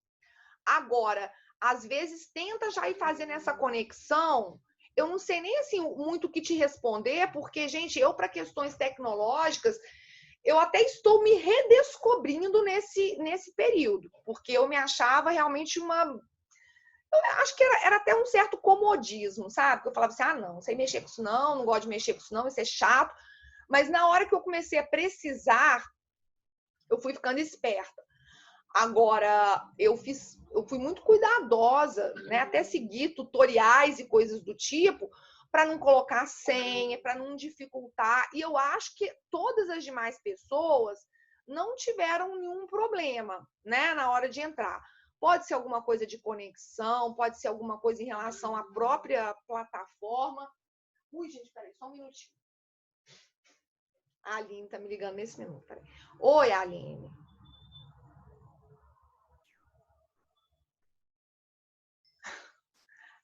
Agora, às vezes, tenta já ir fazendo essa conexão. Eu não sei nem assim muito o que te responder, porque, gente, eu, para questões tecnológicas, eu até estou me redescobrindo nesse período, porque eu me achava realmente eu acho que era até um certo comodismo, sabe? Que eu falava assim, não sei mexer com isso não gosto de mexer com isso não, isso é chato. Mas na hora que eu comecei a precisar, eu fui ficando esperta. Agora, eu fui muito cuidadosa, né? Até seguir tutoriais e coisas do tipo, para não colocar senha, para não dificultar. E eu acho que todas as demais pessoas não tiveram nenhum problema, né? Na hora de entrar. Pode ser alguma coisa de conexão, pode ser alguma coisa em relação à própria plataforma. Ui, gente, peraí, só um minutinho. A Aline tá me ligando nesse minuto, peraí. Oi, Aline.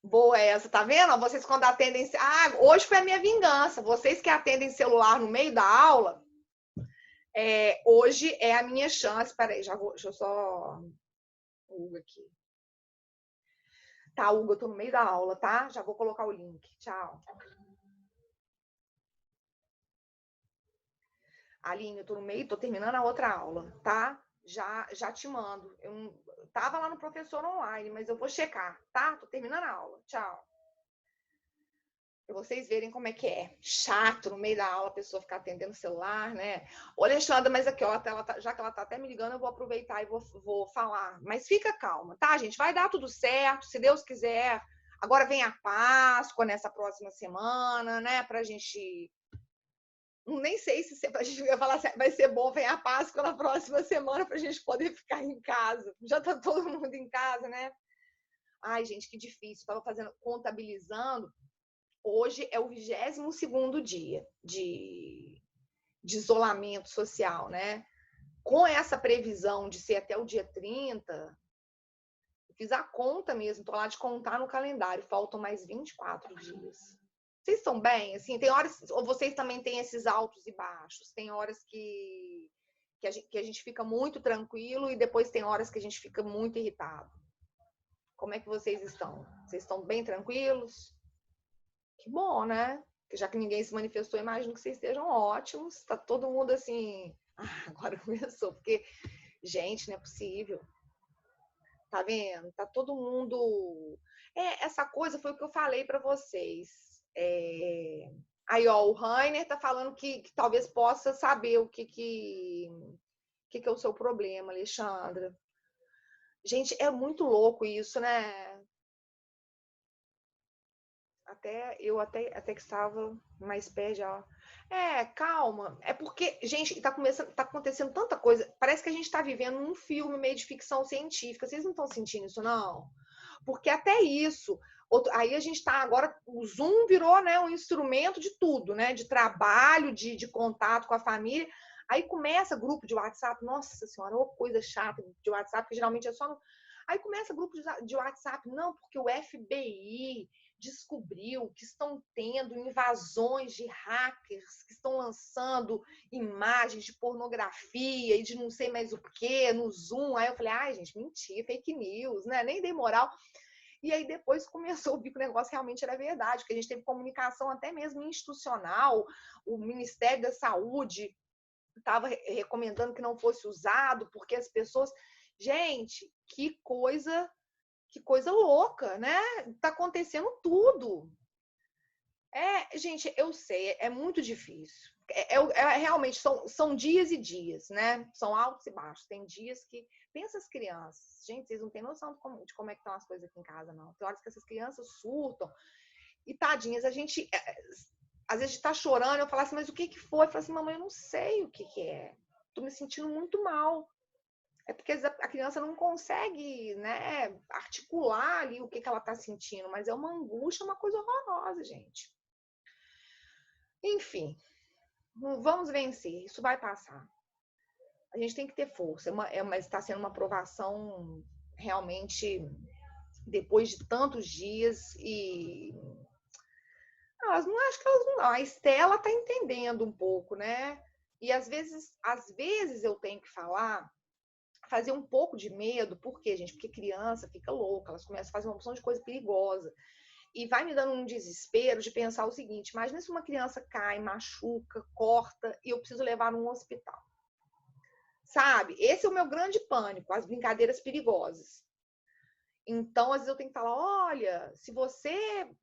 Boa essa, tá vendo? Vocês quando atendem... hoje foi a minha vingança. Vocês que atendem celular no meio da aula, hoje é a minha chance. Peraí, deixa eu só... Hugo aqui. Tá, Hugo, eu tô no meio da aula, tá? Já vou colocar o link. Tchau. Aline, eu tô no meio, tô terminando a outra aula, tá? Já te mando. Eu tava lá no professor online, mas eu vou checar, tá? Tô terminando a aula. Tchau. Pra vocês verem como é que é. Chato no meio da aula a pessoa ficar atendendo o celular, né? Ô, Alexandra, mas aqui, ó, já que ela tá até me ligando, eu vou aproveitar e vou falar. Mas fica calma, tá, gente? Vai dar tudo certo, se Deus quiser. Agora vem a Páscoa nessa próxima semana, né? Pra gente... Nem sei se a gente vai falar assim, vai ser bom, vem a Páscoa na próxima semana pra gente poder ficar em casa. Já tá todo mundo em casa, né? Ai, gente, que difícil. Eu tava contabilizando. Hoje é o 22º dia de isolamento social, né? Com essa previsão de ser até o dia 30, eu fiz a conta mesmo, tô lá de contar no calendário, faltam mais 24 dias. Vocês estão bem? Assim, tem horas, ou vocês também têm esses altos e baixos? Tem horas que a gente fica muito tranquilo e depois tem horas que a gente fica muito irritado. Como é que vocês estão? Vocês estão bem tranquilos? Que bom, né? Já que ninguém se manifestou, imagino que vocês estejam ótimos. Tá todo mundo assim. Agora começou, porque, gente, não é possível. Tá vendo? Tá todo mundo. Essa coisa foi o que eu falei para vocês. Aí, ó, o Rainer tá falando que talvez possa saber o que é o seu problema, Alexandra. Gente, é muito louco isso, né? até que estava mais pé já. Calma. É porque, gente, tá acontecendo tanta coisa. Parece que a gente está vivendo um filme meio de ficção científica. Vocês não estão sentindo isso, não? Porque até isso. Aí a gente está agora. O Zoom virou, né, um instrumento de tudo, né? De trabalho, de contato com a família. Aí começa grupo de WhatsApp. Nossa Senhora, uma coisa chata de WhatsApp, que geralmente é só no. Aí começa grupo de WhatsApp, não, porque o FBI descobriu que estão tendo invasões de hackers que estão lançando imagens de pornografia e de não sei mais o que no Zoom. Aí eu falei, ai, gente, mentira, fake news, né? Nem dei moral. E aí depois começou a ver que o negócio realmente era verdade, que a gente teve comunicação até mesmo institucional, o Ministério da Saúde estava recomendando que não fosse usado, porque as pessoas. Gente, que coisa louca, né? Tá acontecendo tudo. Gente, eu sei, é muito difícil. Realmente, são dias e dias, né? São altos e baixos. Tem dias que. Pensa as crianças. Gente, vocês não têm noção de como é que estão as coisas aqui em casa, não. Tem horas que essas crianças surtam. E tadinhas, a gente. Às vezes está chorando, eu falo assim, mas o que foi? Eu falo assim, mamãe, eu não sei o que é. Tô me sentindo muito mal. É porque a criança não consegue, né, articular ali o que ela está sentindo, mas é uma angústia, uma coisa horrorosa, gente. Enfim, vamos vencer, isso vai passar. A gente tem que ter força, mas está sendo uma aprovação realmente depois de tantos dias e elas não acho que elas não. A Estela está entendendo um pouco, né? E às vezes eu tenho que fazer um pouco de medo, por quê, gente? Porque criança fica louca, elas começam a fazer uma opção de coisa perigosa. E vai me dando um desespero de pensar o seguinte: imagina se uma criança cai, machuca, corta e eu preciso levar num hospital. Sabe? Esse é o meu grande pânico, as brincadeiras perigosas. Então, às vezes eu tenho que falar: olha, se você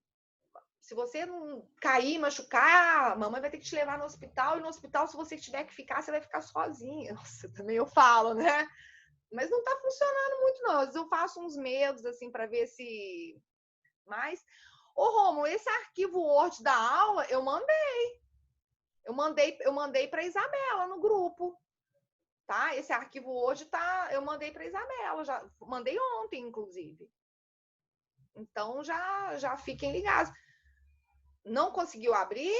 não cair, machucar, a mamãe vai ter que te levar no hospital, e no hospital, se você tiver que ficar, você vai ficar sozinha. Nossa, também eu falo, né? Mas não tá funcionando muito, não. Às vezes eu faço uns medos, assim, para ver se. Mas, ô Romulo, esse arquivo Word da aula, eu mandei. Eu mandei para Isabela no grupo, tá? Esse arquivo Word eu mandei para Isabela, já mandei ontem, inclusive. Então já fiquem ligados. Não conseguiu abrir?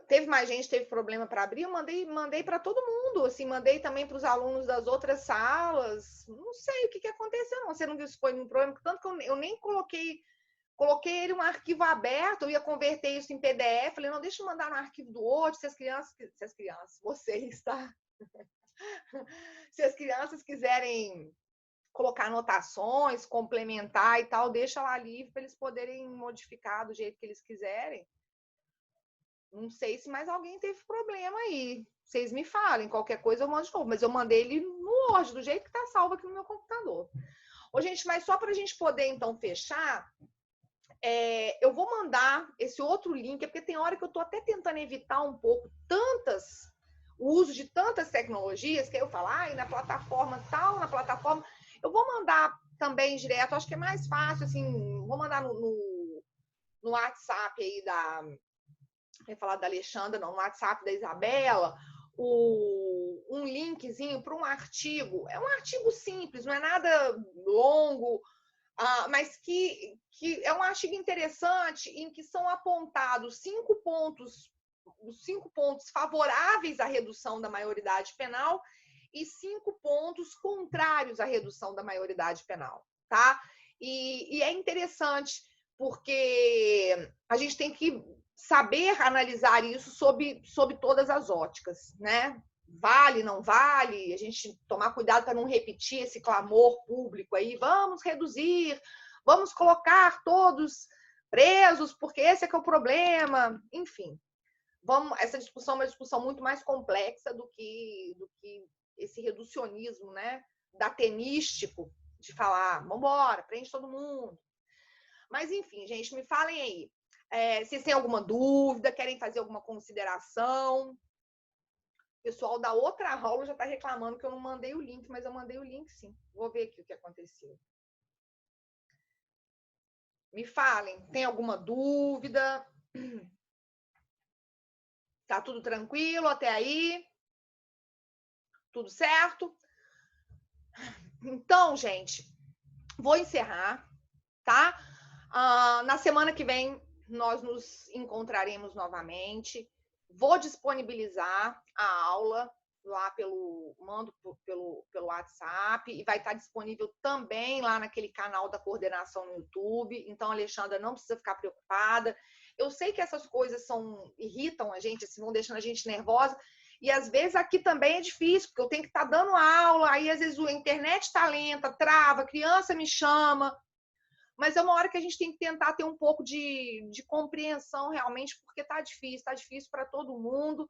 Teve mais gente, teve problema para abrir, eu mandei para todo mundo, assim, mandei também para os alunos das outras salas. Não sei o que aconteceu, não. Você não viu se foi um problema, tanto que eu nem coloquei ele um arquivo aberto, eu ia converter isso em PDF, falei, não, deixa eu mandar no arquivo do Word, se as crianças, vocês, tá? Se as crianças quiserem colocar anotações, complementar e tal, deixa lá livre para eles poderem modificar do jeito que eles quiserem. Não sei se mais alguém teve problema aí. Vocês me falem, qualquer coisa eu mando de novo. Mas eu mandei ele no Word, do jeito que está salvo aqui no meu computador. Ô, gente, mas só para a gente poder, então, fechar, eu vou mandar esse outro link, porque tem hora que eu estou até tentando evitar um pouco o uso de tantas tecnologias, que eu falo, na plataforma tal, na plataforma. Eu vou mandar também direto, acho que é mais fácil, assim, vou mandar no WhatsApp aí ia falar da Alexandra, não, no WhatsApp da Isabela, um linkzinho para um artigo. É um artigo simples, não é nada longo, mas que é um artigo interessante em que são apontados 5 pontos, os 5 pontos favoráveis à redução da maioridade penal e 5 pontos contrários à redução da maioridade penal, tá? E é interessante porque a gente tem que saber analisar isso sob todas as óticas, né? Vale, não vale, a gente tomar cuidado para não repetir esse clamor público aí, vamos reduzir, vamos colocar todos presos, porque esse é que é o problema, enfim. Essa discussão é uma discussão muito mais complexa do que esse reducionismo, né, datenístico, de falar, vamos embora, prende todo mundo. Mas, enfim, gente, me falem aí. Vocês têm alguma dúvida, querem fazer alguma consideração? O pessoal da outra aula já está reclamando que eu não mandei o link, mas eu mandei o link sim. Vou ver aqui o que aconteceu. Me falem, tem alguma dúvida? Tá tudo tranquilo até aí? Tudo certo? Então, gente, vou encerrar, tá? Na semana que vem, nós nos encontraremos novamente. Vou disponibilizar a aula lá mando pelo WhatsApp e vai estar disponível também lá naquele canal da coordenação no YouTube. Então, a Alexandra não precisa ficar preocupada. Eu sei que essas coisas irritam a gente, assim, vão deixando a gente nervosa. E às vezes aqui também é difícil, porque eu tenho que estar dando aula, aí às vezes a internet está lenta, trava, a criança me chama. Mas é uma hora que a gente tem que tentar ter um pouco de compreensão realmente, porque está difícil para todo mundo.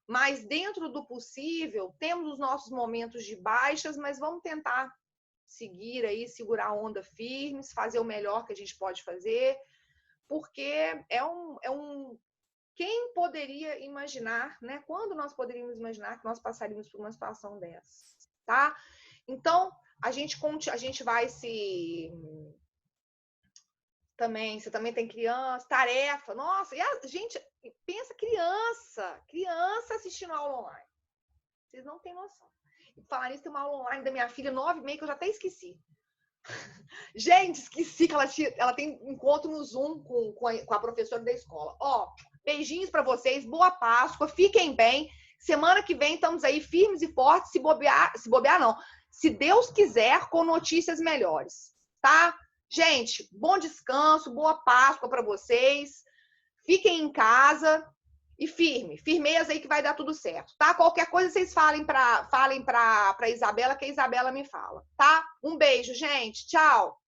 Mas dentro do possível, temos os nossos momentos de baixas, mas vamos tentar seguir aí, segurar a onda firmes, fazer o melhor que a gente pode fazer, porque quem poderia imaginar, né? Quando nós poderíamos imaginar que nós passaríamos por uma situação dessa, tá? Então, a gente vai se... Também, você também tem criança, tarefa, nossa, e a gente pensa criança assistindo aula online. Vocês não têm noção. E falar nisso, tem uma aula online da minha filha, 9h30, que eu já até esqueci. Gente, esqueci que ela tem encontro no Zoom com a professora da escola. Ó, beijinhos para vocês, boa Páscoa, fiquem bem. Semana que vem estamos aí firmes e fortes, se bobear não. Se Deus quiser, com notícias melhores, tá? Gente, bom descanso, boa Páscoa para vocês. Fiquem em casa e firmeza aí que vai dar tudo certo, tá? Qualquer coisa vocês falem para Isabela, que a Isabela me fala, tá? Um beijo, gente. Tchau.